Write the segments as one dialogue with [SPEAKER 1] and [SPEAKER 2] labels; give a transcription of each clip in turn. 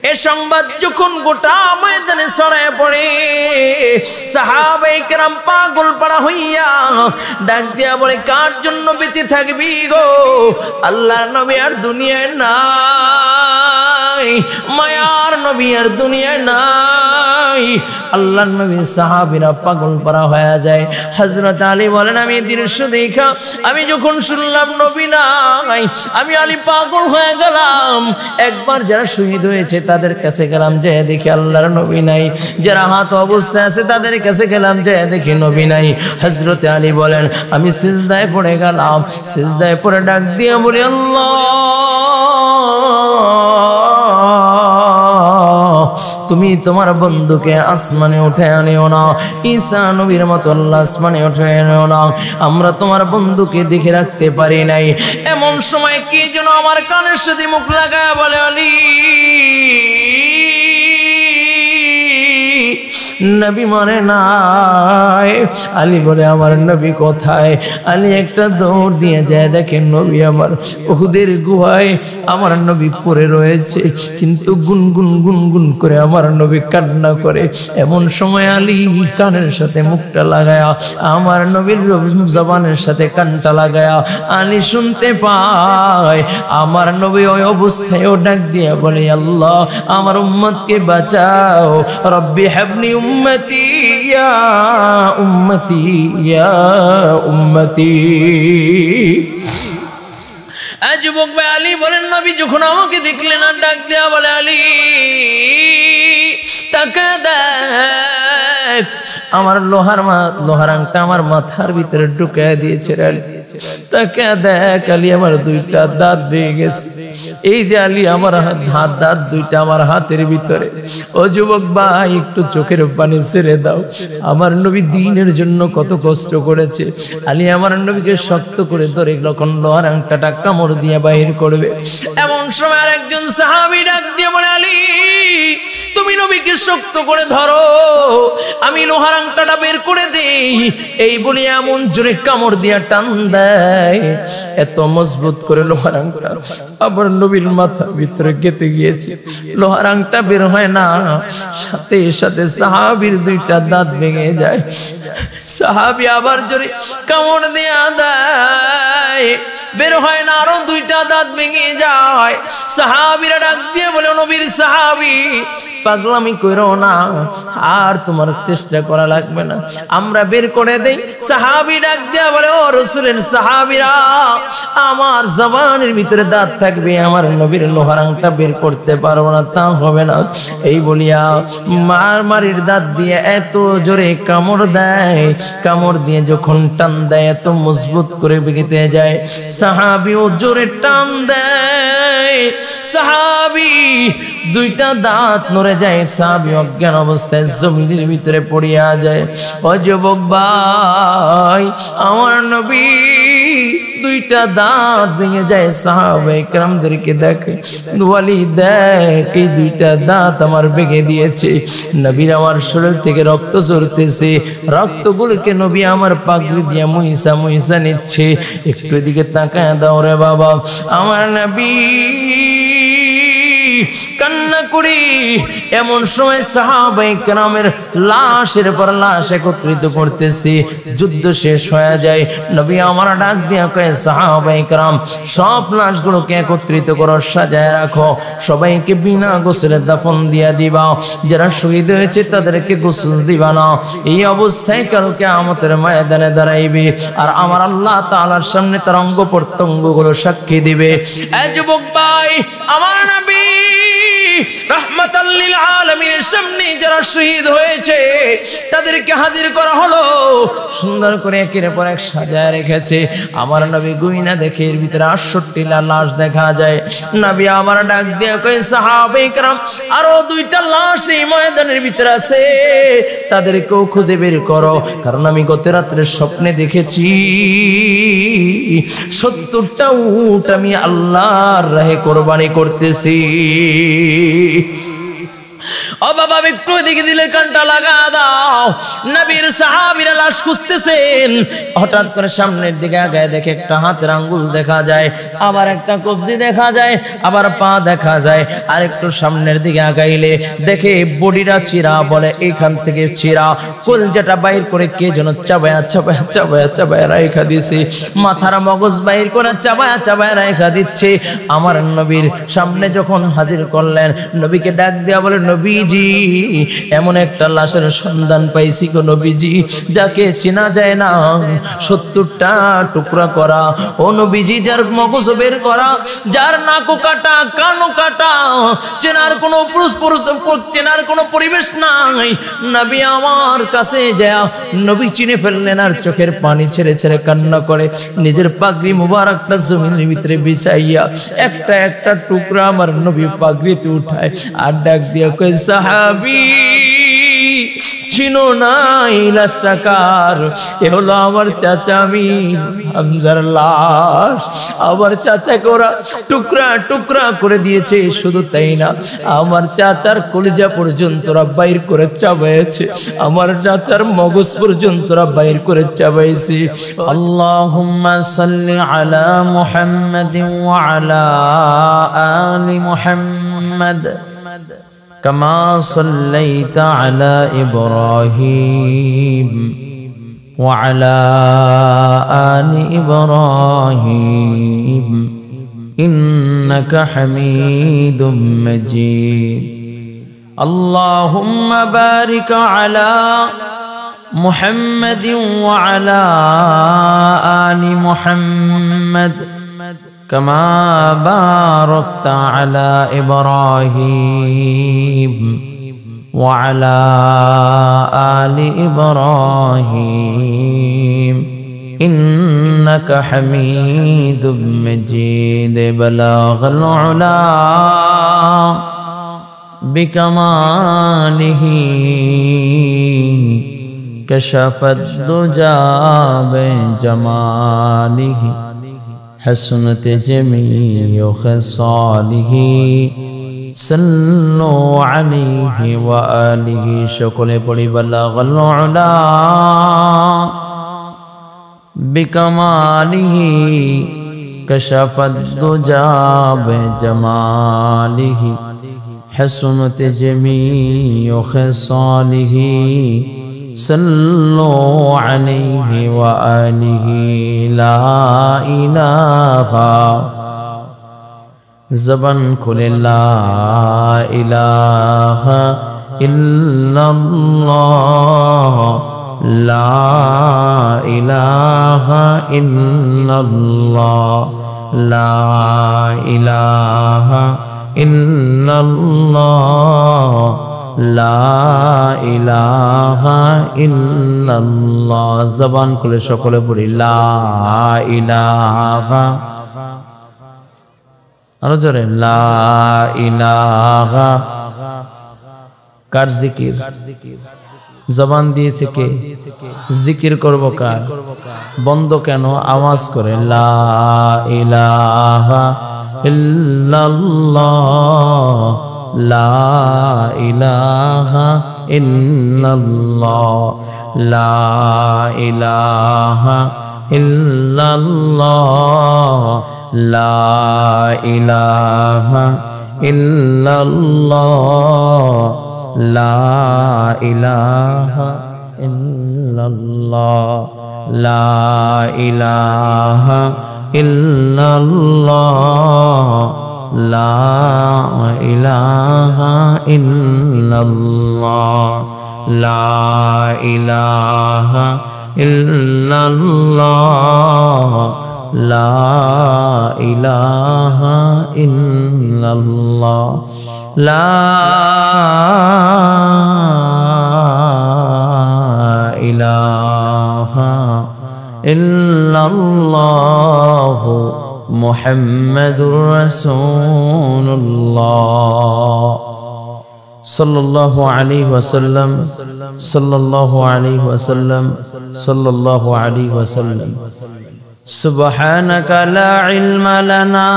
[SPEAKER 1] এ সংবাদ যখন গোটা ময়দানে ছড়ায় পড়ে, সাহাবায়ে কেরাম পাগল পাড়া হইয়া ডাক দিয়া বলে, কার জন্য বেঁচে থাকবি গো? আল্লাহর নবী আর দুনিয়ায় নাই, মায়ার নবী আর দুনিয়ায় নাই। আল্লাহর নবী সাহাবীরা পাগল পাড়া হয়ে যায়। হযরত আলী বলেন, আমি দৃশ্য দেখা আমি যখন শুনলাম নবী নাই, আমি আলী পাগল হয়ে গেলাম। একবার যারা শহীদ হয়েছে তাদের কাছে গেলাম, যে দেখি আল্লাহর নবী নাই। যারা হাত অবস্থায় আছে তাদের কাছে গেলাম, যে দেখি নবী নাই। হযরত আলী বলেন, আমি সিজদায় পড়ে গেলাম। সিজদায় পড়ে ডাক দিয়ে বলি, আল্লাহ, তুমি তোমার বন্ধুকে আসমানে উঠে আনিও না, ঈসা নবীর মতো আল্লাহ আসমানে উঠে আনিও না। আমরা তোমার বন্ধুকে দেখে রাখতে পারি নাই। এমন সময় কি যেন আমার কানের সাথে মুখ লাগায় বলে, আলী, নবী মরে নাই। আলী বলে, আমার নবী কোথায়? আলী একটা দৌড় দিয়ে যায়, দেখেন নবী আমার উহুদের গুহায় আমার নবী পড়ে রয়েছে, কিন্তু গুনগুন গুনগুন করে আমার নবী কান্না করে। এমন সময় আলী কানের সাথে মুখটা লাগায়া, আমার নবীর জবানের সাথে কানটা লাগায়া আলী শুনতে পায় আমার নবী ওই অবস্থায় ডাক দিয়ে বলে, আল্লাহ, আমার উম্মতকে বাঁচাও, রব্বি হাবনি উম্মতি ইয়া উম্মতি ইয়া উম্মতি। যুবক ভাই, আলী বলেন, নবী যখন আমাকে দেখলেন আর ডাক দেয়া বলে, আলী, তাকা দেখ, আমার লোহার আংটা আমার মাথার ভিতরে ঢুকায় দিয়েছে। তাকে দেখ, আলী, আমার দুইটা দাঁত ভেঙে গেছে। এই যে আলী, আমার দাঁত দুইটা আমার হাতের ভিতরে। ও যুবক ভাই, একটু চোখের পানি ছেড়ে দাও। আমার নবী দ্বীনের জন্য কত কষ্ট করেছে। আলী আমার নবীকে শক্ত করে ধরে যখন লোহার আংটাটা কামড় দিয়ে বাহির করবে, এমন সময় আর একজন সাহাবী ডাক দিয়ে বলে, আলী, তুমি নবীকে শক্ত করে ধরো, আমি লোহার আংটাটা বের করে দেই। এই বলে এমন জোরে কামড় দিয়া টান দেয়, এত মজবুত করে লোহার আংটা আবার নবীর মাথার ভিতরে গেঁথে গিয়েছে। লোহার আংটা বের হয় না, সাথে সাথে সাহাবীর দুইটা দাঁত ভেঙে যায়। সাহাবী আবার জোরে কামড় দিয়া দেয়, বের হয় না, আরো দুইটা দাঁত ভেঙে যায়। সাহাবীরা ডাক দিয়ে বলে, নবীর সাহাবী, পাগলামি কইরো না, আর তোমার চেষ্টা করা লাগবে না, আমরা বের করে দেই। সাহাবী ডাক দিয়ে বলে, ও রাসূলের সাহাবীরা, আমার জবানের ভিতরে দাঁত থাকবে, আমার নবীর লোহার আংটা বের করতে পারবো না, তা হবে না। এই বলিয়া মারির দাঁত দিয়ে এত জোরে কামড় দেয়, কামড় দিয়ে যখন টান দেয় এত মজবুত করে বেঁকে যায়। সাহাবীও জোরে টান দেয়, সাহাবী দুইটা দাঁত নড়ে যায়, সাহাবী অজ্ঞান অবস্থায় জমিনের ভিতরে পড়িয়া যায়। ও যুবক ভাই, আমার নবী দুইটা দাঁত ভেঙে যায়। সাহাবায়ে কেরামদেরকে দেখে, ওয়ালি দেখ, এই দুইটা দাঁত আমার ভেঙে দিয়েছে। নবীর আমার শরীর থেকে রক্ত ঝরতেছে, রক্তগুলোকে নবী আমার পাগড়ি দিয়ে মুইসা মুইসা নিচ্ছে। একটু এদিকে তাকায় দাও রে বাবা। আমার নবী কান্না করি। এমন সময় সাহাবায়ে কেরামের লাশের পর লাশ একত্রিত করতেছে। যুদ্ধ শেষ হয়ে যায়। নবী আমার ডাক দিয়া কয়, সাহাবায়ে কেরাম, সব লাশগুলোকে একত্রিত করো, সাজায় রাখো, সবাইকে বিনা গোসলে দাফন দিয়া দিবা। যারা শহীদ হয়েছে তাদেরকে গোসল দিবা না। এই অবস্থায় কাল কিয়ামতের ময়দানে দাঁড়াইবে, আর আমার আল্লাহ তাআলার সামনে তার অঙ্গ প্রত্যঙ্গগুলো সাক্ষী দিবে। এই যুবক ভাই, আমার নবী রাহমাতাল লিল আলামিনের সামনে যারা শহীদ হয়েছে তাদেরকে হাজির করা হলো। সুন্দর করে একের পর এক সাজায় রেখেছে। আমার নবী গুইনা দেখে এর ভিতরে 68টা লাশ দেখা যায়। নবী আমার ডাক দিয়ে কয়, সাহাবায়ে কেরাম, আরো দুইটা লাশ এই ময়দানের ভিতরে আছে, তাদেরকেও খুঁজে বের করো, কারণ আমি গত রাত্রে স্বপ্নে দেখেছি 70টা উট আমি আল্লাহর রাহে কোরবানি করতেছি। ও বাবা একটু এদিকে দিলে কানটা লাগা দাও। নবীর সাহাবীরা লাশ খুঁজতেছেন, হঠাৎ করে সামনের দিকে আগায় দেখে একটা হাতের আঙ্গুল দেখা যায়, আবার একটা কবজি দেখা যায়, আবার পা দেখা যায়। আর একটু সামনের দিকে আগাইলে দেখে বডিটা চিরা, বলে এখান থেকে চিরা, কলজাটা বাইর করে কে যেন চাবায়া চাবায়া চাবায়া চাবায়া রাইখা দিছে, মাথার মগজ বাইর করে চাবায়া চাবায়া রাইখা দিচ্ছে। আমার নবীর সামনে যখন হাজির করলেন, নবীকে ডাক দেয়া বলে, নবীজি এমন একটা লাশের সন্ধান পাইছি গো নবীজি, যাকে চেনা যায় না, 70টা টুকরা করা। ও নবীজি, যার মগজ বের করা, যার নাকও কাটা, কানও কাটা, চেনার কোনো পরিবেশ নাই। নবী আমার কাছে যায়, নবী চিনে ফেললেন আর চোখের পানি ছেড়ে ছেড়ে কান্না করে, নিজের পাগড়ি মুবারকটা জমিনের ভিতরে বিছাইয়া একটা একটা টুকরা আমার নবী পাগড়িতে উঠায় আর ডাক দিয়া কই, সাহাবী চিনো না এই লাশটা কার? এ হলো আমার চাচা আমির হামজার লাশ। আমার চাচাকে ওরা টুকরা টুকরা করে দিয়েছে, শুধু তাই না, আমার চাচার কলিজা পর্যন্ত ওরা বাইর করে চাবাইছে, আমার চাচার মগজ পর্যন্ত ওরা বাইর করে চাবাইছে। আল্লাহুম্মা সাল্লি আলা মুহাম্মাদিন ওয়া আলা আলি মুহাম্মাদ كما صليت على إبراهيم وعلى آل إبراهيم إنك حميد مجيد اللهم بارك على محمد وعلى آل محمد كما باركت على إبراهيم وعلى آل إبراهيم إنك حميد مجيد بلغ العلا بكماله كشف الدجى بجماله حسنت جميع خصاله صلوا عليه وآله شكل پڑی بلغ العلا بكماله كشف الدجى بجماله حسنت جميع خصاله صلوا عليه وآله لا إله زبان کھل لا إله إلا الله لا إله إلا الله لا إله إلا الله لا إله إلا الله زبان খুলে সকলে পড়ি লা ইলাহা আরো জোরে লা ইলাহা কার জিকির জবান দিয়েছে কে জিকির করব কার বন্ধ কেন আওয়াজ করে লা ইলাহা ইল্লাল্লাহ লা ইলাহা ইল্লাল্লাহ লা ইলাহা ইল্লাল্লাহ লা ইলাহা ইল্লাল্লাহ লা ইলাহা ইল্লাল্লাহ লা ইলাহা ইল্লাল্লাহ লা ইলাহা ইল্লাল্লাহ লা ইলাহা ইল্লাল্লাহ লা ইলাহা ইল্লাল্লাহ লা ইলাহা ইল্লাল্লাহ মুহাম্মাদুর রাসূলুল্লাহ সাল্লাল্লাহু আলাইহি ওয়াসাল্লাম সাল্লাল্লাহু আলাইহি ওয়াসাল্লাম সাল্লাল্লাহু আলাইহি ওয়াসাল্লাম সুবহানাকা লা ইলমা লানা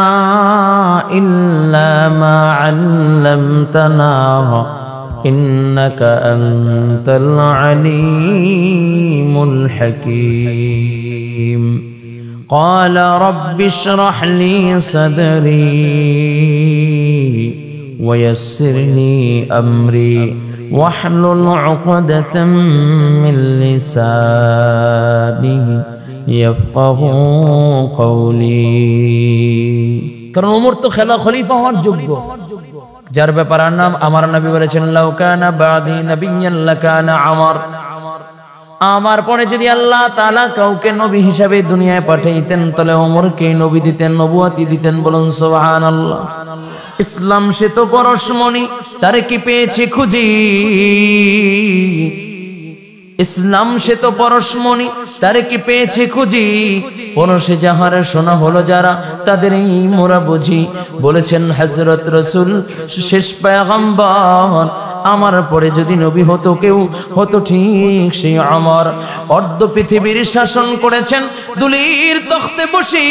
[SPEAKER 1] ইল্লা মা আল্লামতানা ইন্নাকা আনতাল আলিমুল হাকীম। قال رب اشرح لي صدري ويسر لي أمري واحلل عقدة من لساني يفقهوا قولي। কারণ ওমর তো খলিফা হওয়ার যোগ্য, যার ব্যাপারে নাম আমার নবী বলেছেন লাউ কানা বাদি নাবিয়্যান লাকানা আমর, আমার পরে যদি আল্লাহ তাআলা কাউকে নবী হিসাবে দুনিয়ায় পাঠাইতেন তাহলে ওমরকে নবী দিতেন, নবুয়তি দিতেন। বলুন সুবহানাল্লাহ। ইসলাম সে তো পরশমণি, তারে কি পেয়েছে খুঁজি। ইসলাম সে তো পরশমণি, তারে কি পেয়েছে খুঁজি। পরশে যাহারা শোনা হলো যারা, তাদের এই মোরা বুঝি। বলেছেন হযরত রাসূল শেষ পয়গম্বর, আমার পরে যদি নবী হতো কেউ হতো ঠিক সেই আমার। অর্ধ পৃথিবীর শাসন করেছেন দুলির তখতে বসি,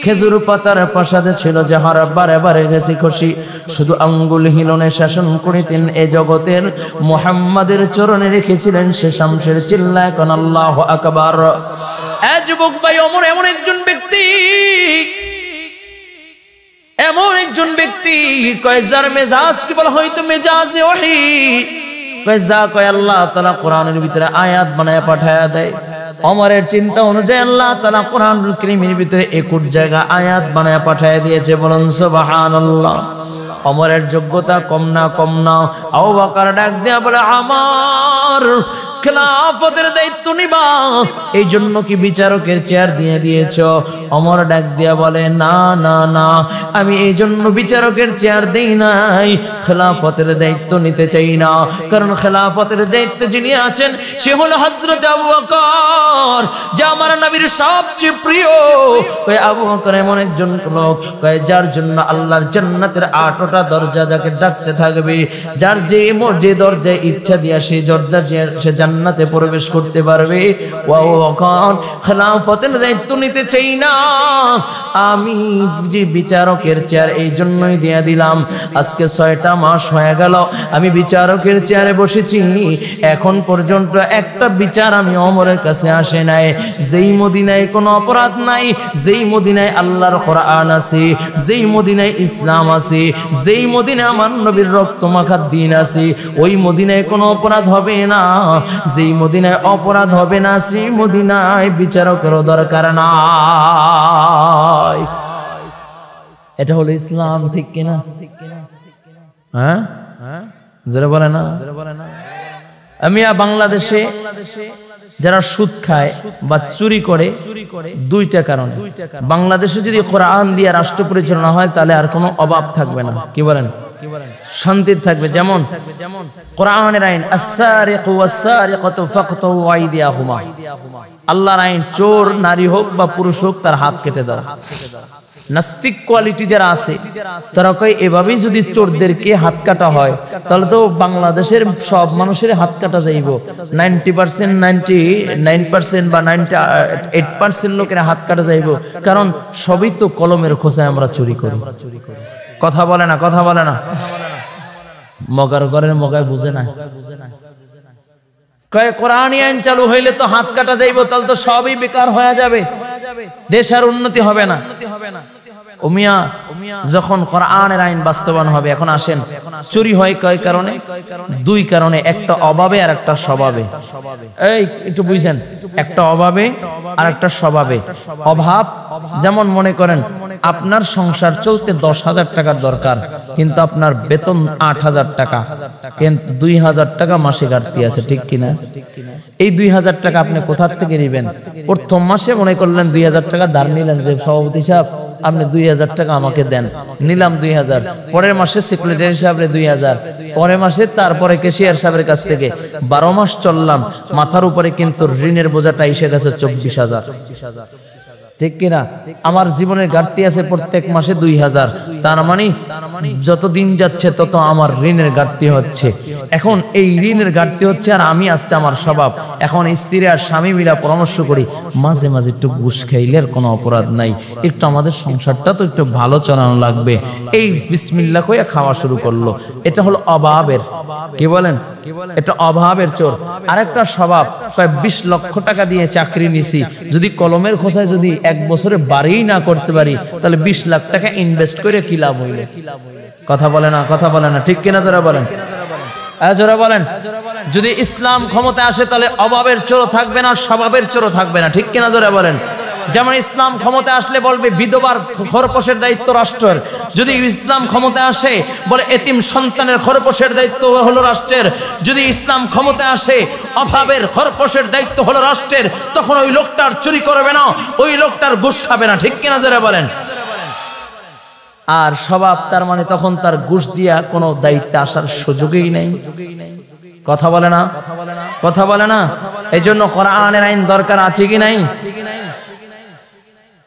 [SPEAKER 1] খেজুর পাতার প্রাসাদে ছিল যাহারা বারে বারে গেছে খুশি। শুধু আঙ্গুল হিলনে শাসন করিতেন এ জগতের, মুহাম্মাদের চরণে রেখেছিলেন সে শামসের। চিল্লায় কোন আল্লাহু আকবার। এ যুবক ভাই, ওমর এমন একজন ব্যক্তি, এমন একজন ব্যক্তি কয় যার মেজাজ কি বলা হয়তো মেজাজে ওহী, কয় যা কয় আল্লাহ তাআলা কোরআনের ভিতরে আয়াত বানায় পাঠায়া দেয়। ওমরের চিন্তা অনুযায়ী আল্লাহ তাআলা কোরআনুল কারীমের ভিতরে 21 জায়গা আয়াত বানায় পাঠায়া দিয়েছে। বলুন সুবহানাল্লাহ। ওমরের যোগ্যতা কম না, কম না। আবু বকর ডাক দিয়া বলে আমার খেলাফতের দায়িত্ব নিবা, এই জন্য কি বিচারকের চেয়ার দিয়ে দিয়েছ? ওমর ডাক দিয়া বলে না না না, আমি এই জন্য বিচারকের চেয়ার দেই নাই, খেলাফতের দায়িত্ব নিতে চাই না। কারণ খেলাফতের দায়িত্ব যিনি আছেন সে হলো হযরত আবু বকর, যে আমার নবীর সবচেয়ে প্রিয়। ওই আবু বকর এমন একজন লোক যার জন্য আল্লাহর জান্নাতের 8টা দরজা যাকে ডাকতে থাকবে, যার যে দরজায় ইচ্ছা দিয়া সেই দরজা সে জান্নাতে প্রবেশ করতে পারবে। ও আবু বকর খেলাফতের দায়িত্ব নিতে চাই না, আমি যে বিচারকের চেয়ার এই জন্যই দিয়ে দিলাম। আজকে 6টা মাস হয়ে গেল আমি বিচারকের চেয়ারে বসেছি, এখন পর্যন্ত একটা বিচার আমি ওমরের কাছে আসে নাই। যেই মদিনায় কোনো অপরাধ নাই, যেই মদিনায় আল্লাহর কোরআন আছে, যেই মদিনায় ইসলাম আছে, যেই মদিনায় আমার নবীর রক্ত মাখা দিন আছে, ওই মদিনায় কোনো অপরাধ হবে না। যেই মদিনায় অপরাধ হবে না সেই মদিনায় বিচারকেরও দরকার না। এটা হলো ইসলাম, ঠিক কিনা? হ্যাঁ, যারা বলে না। আমি বাংলাদেশে যারা সুদ খায় বা চুরি করে, 2টা কারণে। বাংলাদেশে যদি কোরআন দিয়ে রাষ্ট্র পরিচালনা হয় তাহলে আর কোনো অভাব থাকবে না। কি বলেন? শান্তি থাকবে। যেমন কোরআনের আইন আস-সারিকু ওয়াস-সারিকাতু ফাকতু আইদিয়াহুমা, আল্লাহর আইন চোর নারী হোক বা পুরুষ হোক তার হাত কেটে দাও। নাস্তিক কোয়ালিটি যারা আছে তারা কয় এভাবেই যদি চোরদেরকে হাত কাটা হয় তাহলে তো বাংলাদেশের সব মানুষের হাত কাটা যাইব। 90%, 99% বা 98% লোকের হাত কাটা যাইব, কারণ সবই তো কলমের খোঁচায় আমরা চুরি করি। কথা বলে না, কথা বলে না। মগার ঘরের মগায় বুঝে না। কয় কোরআনী আইন চালু হইলে তো হাত কাটা যাইব, তাহলে তো সবই বেকার হয়ে যাবে, দেশ আর উন্নতি হবে না। ও মিয়া, যখন কোরআনের আইন বাস্তবায়ন হবে, এখন আসেন চুরি হয় কয় কারণে? 2 কারণে, একটা অভাবে আর একটা স্বভাবে। এই একটু বুঝছেন, একটা অভাবে আর একটা স্বভাবে। অভাব যেমন মনে করেন আপনার সংসার চলতে 10,000 টাকার দরকার, কিন্তু আপনার বেতন 8,000 টাকা, কিন্তু 2,000 টাকা মাসে ঘাটতি আছে, ঠিক কিনা? এই 2,000 টাকা আপনি কোথা থেকে নেবেন? প্রথম মাসে মনে করলেন 2,000 টাকা ধার নিলেন, যে সভাপতি সাহেব আপনি 2,000 টাকা আমাকে দেন, নিলাম 2,000। পরের মাসে সেক্রেটারি সাহেবের 2,000, পরের মাসে তারপরে ক্যাশিয়ার সাহেবের কাছ থেকে 12 মাস চললাম, মাথার উপরে কিন্তু ঋণের বোঝাটা এসে গেছে 24,000। ঠিক কিনা? আমার জীবনের ঘাটতি আছে প্রত্যেক মাসে 2000, তার মানে যত দিন যাচ্ছে তত আমার ঋণের ঘাটতি হচ্ছে। এখন এই ঋণের ঘাটতি হচ্ছে, আর আমি আজকে আমার স্বভাব, এখন স্ত্রী আর স্বামী মিলা পরামর্শ করি মাঝে মাঝে একটু ঘুষ খাইলে আর কোনো অপরাধ নাই, একটু আমাদের সংসারটা তো একটু ভালো চালানো লাগবে, এই বিসমিল্লাহ কইয়া খাওয়া শুরু করলো। এটা হলো অভাবের, কি বলেন, এটা অভাবের চোর। আরেকটা স্বভাব, 20 লক্ষ টাকা দিয়ে চাকরি নিছি, যদি কলমের খোসায় যদি 1 বছরে বাড়িই না করতে পারি, তাহলে 20 লাখ টাকা ইনভেস্ট করে কি লাভ হইল? কথা বলে না, কথা বলে না, ঠিক কিনা যারা বলেন, যারা বলেন। যদি ইসলাম ক্ষমতা আসে তাহলে অভাবের চোর থাকবে না, স্বভাবের চোর থাকবে না, ঠিক কিনা যারা বলেন। যেমন ইসলাম ক্ষমতা আসলে বলবে বিধবার খরপোশের দায়িত্ব রাষ্ট্রের, যদি ইসলাম ক্ষমতা আসে বলে এতিম সন্তানের খরপোশের দায়িত্ব হলো রাষ্ট্রের, যদি ইসলাম ক্ষমতা আসে অভাবের খরপোশের দায়িত্ব হলো রাষ্ট্রের, তখন ওই লোকটার চুরি করবে না, ওই লোকটার ঘুষ খাবে না, ঠিক কিনা যারা বলেন। আর স্বভাব তার মানে তখন তার ঘুষ দিয়া কোনো দায়িত্বে আসার সুযোগই নেই, কথা বলে না, কথা বলে না। এই জন্য কোরআনের আইন দরকার আছে কি নাই?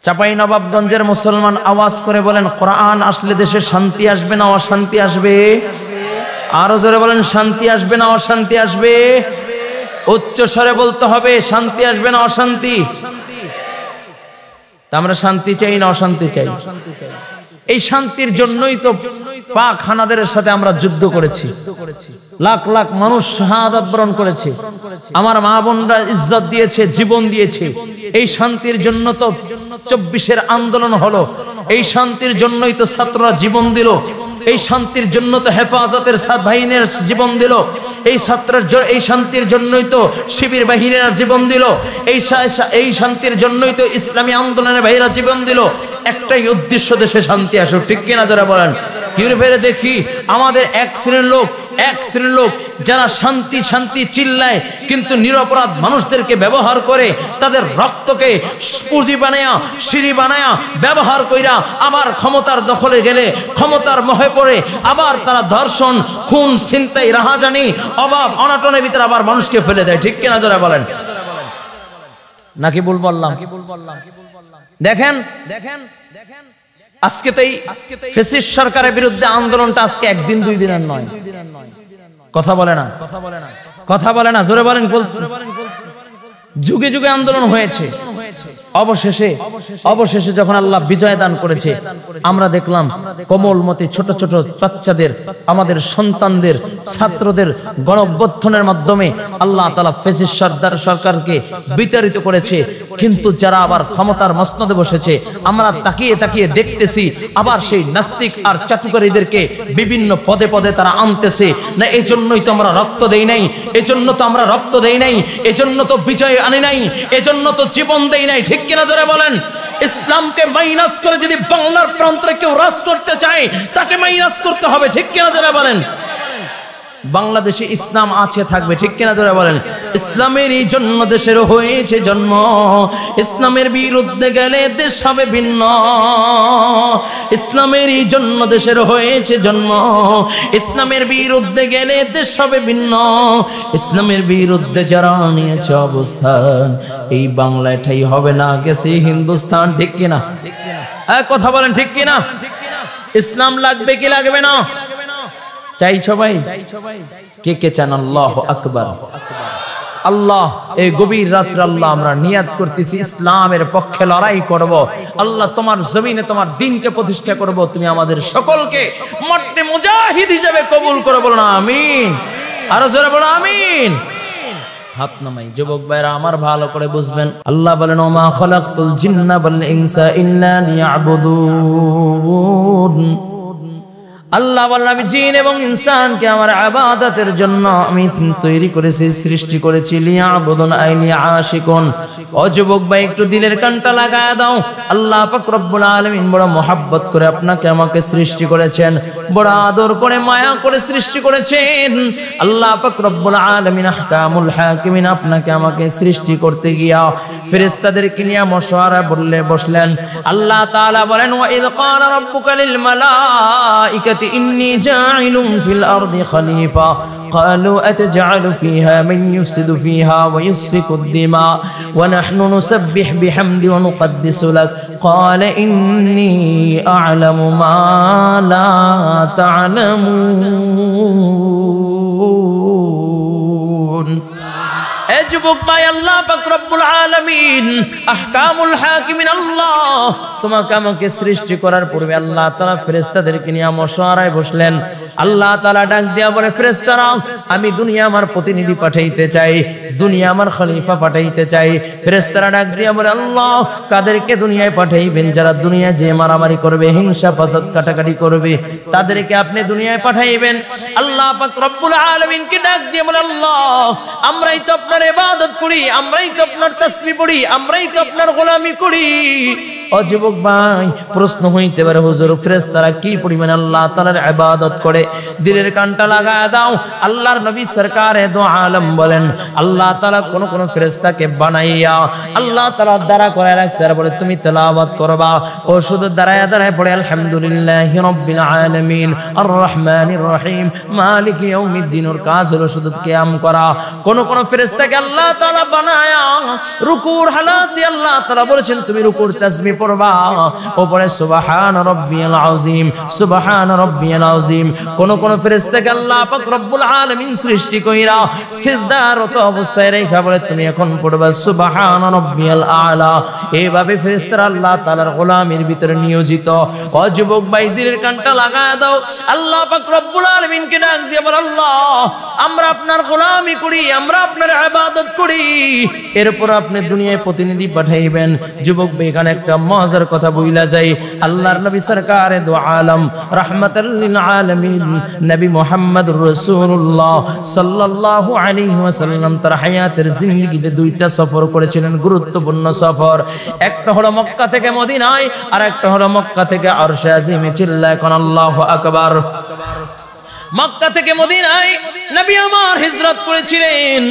[SPEAKER 1] চাঁপাইনবাবগঞ্জের মুসলমান আওয়াজ করে বলেন, কোরআন আসলে দেশে শান্তি আসবে না অশান্তি আসবে? আরো জোরে বলেন, শান্তি আসবে না অশান্তি আসবে? উচ্চ স্বরে বলতে হবে, শান্তি আসবে না অশান্তি? তা আমরা শান্তি চাই না অশান্তি চাই? এই শান্তির জন্যই তো পাক হানাদের সাথে আমরা যুদ্ধ করেছি, লাখ লাখ মানুষ শাহাদাত বরণ করেছে, আমার মা বোনরা ইজ্জত দিয়েছে, জীবন দিয়েছে। এই শান্তির জন্য তো 24-এর আন্দোলন হলো, এই শান্তির জন্যই তো ছাত্ররা জীবন দিল, এই শান্তির জন্য তো হেফাজতের বাহিনীর জীবন দিল, এই শান্তির জন্যই তো শিবির বাহিনীরা জীবন দিল, এই শান্তির জন্যই তো ইসলামী আন্দোলনের ভাইরা জীবন দিল। একটাই উদ্দেশ্য, দেশে শান্তি আসুক, ঠিক কিনা যারা বলেন। ইউরোপের দেখি আমাদের এক শ্রেণীর লোক যারা শান্তি শান্তি চিল্লায়, কিন্তু নিরপরাধ মানুষদেরকে ব্যবহার করে, তাদের রক্তকে পুঁজি বানায়া সিঁড়ি বানায়া ব্যবহার কইরা আবার ক্ষমতার দখলে গেলে ক্ষমতার মোহে পড়ে আবার তারা ধর্ষণ, খুন, ছিনতাই, রাহাজানি, অভাব অনাটনের ভিতরে আবার মানুষকে ফেলে দেয়, ঠিক কিনা যারা বলেন। নাকি ভুল বললাম? দেখেন আজকে তো এই ফ্যাসিস্ট সরকারের বিরুদ্ধে আন্দোলনটা আজকে একদিন 2 দিনের নয়, কথা বলে না, কথা বলে না, জোরে বলেন। যুগে যুগে আন্দোলন হয়েছে, অবশেষে যখন আল্লাহ বিজয় দান করেছে, আমরা দেখলাম কোমলমতি ছোট ছোট বাচ্চাদের, আমাদের সন্তানদের, ছাত্রদের গণঅভ্যুত্থানের মাধ্যমে আল্লাহ তাআলা ফ্যাসিস্ট সরকারকে বিতাড়িত করেছে। কিন্তু যারা আবার ক্ষমতার মসনদে বসেছে, আমরা তাকিয়ে তাকিয়ে দেখতেছি আবার সেই নাস্তিক আর চাটুকারীদেরকে বিভিন্ন পদে পদে তারা আনতেছে। না, এই জন্যই তো আমরা রক্ত দেই নাই, এজন্য তো আমরা রক্ত দেই নাই, এজন্য তো বিজয় আনি নাই, এজন্য তো জীবন দেই নাই, ঠিক কিনা যারা বলেন। ইসলামকে মাইনাস করে যদি বাংলার প্রান্তে কেউ রাজ করতে চায়, তাকে মাইনাস করতে হবে, ঠিক কিনা যারা বলেন। বাংলাদেশে ইসলাম আছে, থাকবে, ঠিক কিনা যারা বলেন। ইসলামেরই জন্য দেশের হয়েছে জন্ম, ইসলামের বিরুদ্ধে গেলে দেশ হবে ভিন্ন। ইসলামেরই জন্য দেশের হয়েছে জন্ম, ইসলামের বিরুদ্ধে গেলে দেশ হবে ভিন্ন। ইসলামের বিরুদ্ধে যারা নিয়েছে অবস্থান, এই বাংলায় ঠাই হবে না, গেছে হিন্দুস্তান, ঠিক কিনা? কথা বলেন, ঠিক কিনা? ইসলাম লাগবে কি লাগবে না? চাই সবাই? কে কে চান? আল্লাহু আকবার। আল্লাহ, এই গভীর রাত্রে আল্লাহ আমরা নিয়াত করতেছি ইসলামের পক্ষে লড়াই করব। আল্লাহ, তোমার জমিনে তোমার দ্বীনকে প্রতিষ্ঠা করব। তুমি আমাদের সকলকে মর্দে মুজাহিদ হিসেবে কবুল করে, বলো না আমিন। আরো জোরে বলো আমিন। হাত নামাই। যুবক ভাইরা আমার ভালো করে বুঝবেন, আল্লাহ বলেন, ওমা খালাকতুল জিন্না ওয়াল ইনসা ইল্লা লিয়াবুদুন। আল্লাহ বলেন, আমি জিন এবং ইনসানকে আমার ইবাদতের জন্য আমি তৈরি করেছি, সৃষ্টি করেছি। লিয়াবুদুন আই লিআশিকুন। ও যুবক ভাই, একটু দিলের কানটা লাগায় দাও। আল্লাহ পাক রব্বুল আলামিন বড় মোহাব্বত করে আপনাকে আমাকে সৃষ্টি করেছেন, বড় আদর করে মায়া করে সৃষ্টি করেছেন। আল্লাহ পাক রব্বুল আলামিন আহকামুল হাকিমিন আপনাকে আমাকে সৃষ্টি করতে গিয়া ফেরেশতাদেরকে নিয়ে মশওয়ারা বসলেন। আল্লাহ তাআলা বলেন, ওয়া ইয ক্বালা রাব্বুকা লিল মালাইকাতি ইন্নী জাইলুন ফিল আরদি খলিফা قالوا أتجعل فيها من يفسد فيها ويسفك الدماء ونحن نسبح بحمد ونقدس لك قال إني أعلم ما لا تعلمون এ যুবক ভাই, আল্লাহ পাক রব্বুল আলামিন আহকামুল হাকিমিন আল্লাহ তোমাকে আমাকে সৃষ্টি করার পূর্বে আল্লাহ তাআলা ফেরেশতাদেরকে নিয়ে মশওয়ারায় বসলেন। আল্লাহ তাআলা ডাক দিয়া বলে, ফেরেশতারা আমি দুনিয়া আমার প্রতিনিধি পাঠাইতে চাই, দুনিয়া আমার খলিফা পাঠাইতে চাই। ফেরেশতারা ডাক দিয়া বলে, আল্লাহ কাদেরকে দুনিয়ায় পাঠাইবেন? যারা দুনিয়া যে মারামারি করবে, হিংসা ফাসাদ কাটাকাটি করবে, তাদেরকে আপনি দুনিয়ায় পাঠাইবেন। আল্লাহ পাক রব্বুল আলামিনকে ডাক দিয়া বলে, আল্লাহ আমরাই তো আপনার ইবাদত করি, আমরাই তো আপনার তাসবিহ পড়ি, আমরাই তো আপনার গোলামি করি। ও যুবক ভাই, প্রশ্ন হইতে পারে হুজুর ফেরেশতারা কি পরিমাণ আল্লাহ তাআলার ইবাদত করে? দিলের কানটা লাগায় দাও। আল্লাহর নবী সরকারে দো আলম বলেন, আল্লাহ তাআলা কোন কোন ফেরেশতাকে বানাইয়া আল্লাহ তাআলা দ্বারা করে রাখছে, আর বলে তুমি তেলাওয়াত করবা। ও শুধু দাঁড়ায় দাঁড়ায় পড়ে আলহামদুলিল্লাহি রাব্বিল আলামিন আর রহমানির রহিম মালিক ইয়াউমিদ্দিন। ওর কাজ হলো শুধু কিয়াম করা। কোন কোন ফেরেশতাকে আল্লাহ তাআলা বানায়া রুকুর হালাত দিয়ে আল্লাহ তাআলা বলেছেন তুমি রুকুর তাসবিহ পড়বা। ওপরে সুবহান রাব্বিয়াল আযীম, সুবহান রাব্বিয়াল আযীম। কোন কোন ফেরেশতাকে আল্লাহ পাক রব্বুল আলামিন সৃষ্টি কইরা সিজদারত অবস্থায় রেখা বলে তুমি এখন পড়বা সুবহান রাব্বিয়াল আলা। এইভাবে ফেরেশতারা আল্লাহ তাআলার গোলামির ভিতরে নিয়োজিত। ও যুবক ভাই, দিলের কানটা লাগায় দাও। আল্লাহ পাক রব্বুল আলামিনকে ডাক দিয়ে বল, আল্লাহ আমরা আপনার গোলামি করি, আমরা আপনার ইবাদত করি, এরপর আপনি দুনিয়ায় প্রতিনিধি পাঠাইবেন। যুবক ভাই, এখানে একটা মজার কথা বইলা যায়। আল্লাহর নবী সরকারে দো আলম রাহমাতাল লিল আলামিন নবী মুহাম্মদুর রাসূলুল্লাহ সাল্লাল্লাহু আলাইহি ওয়াসাল্লাম তার হায়াতের জিন্দেগিতে দুইটা সফর করেছিলেন, গুরুত্বপূর্ণ সফর। একটা হলো মক্কা থেকে মদিনায়, আর একটা হলো মক্কা থেকে আরশে আজিমে। চিল্লায় কোন আল্লাহু আকবার। মক্কা থেকে মদিনায় নবী আমার হিজরত করেছিলেন।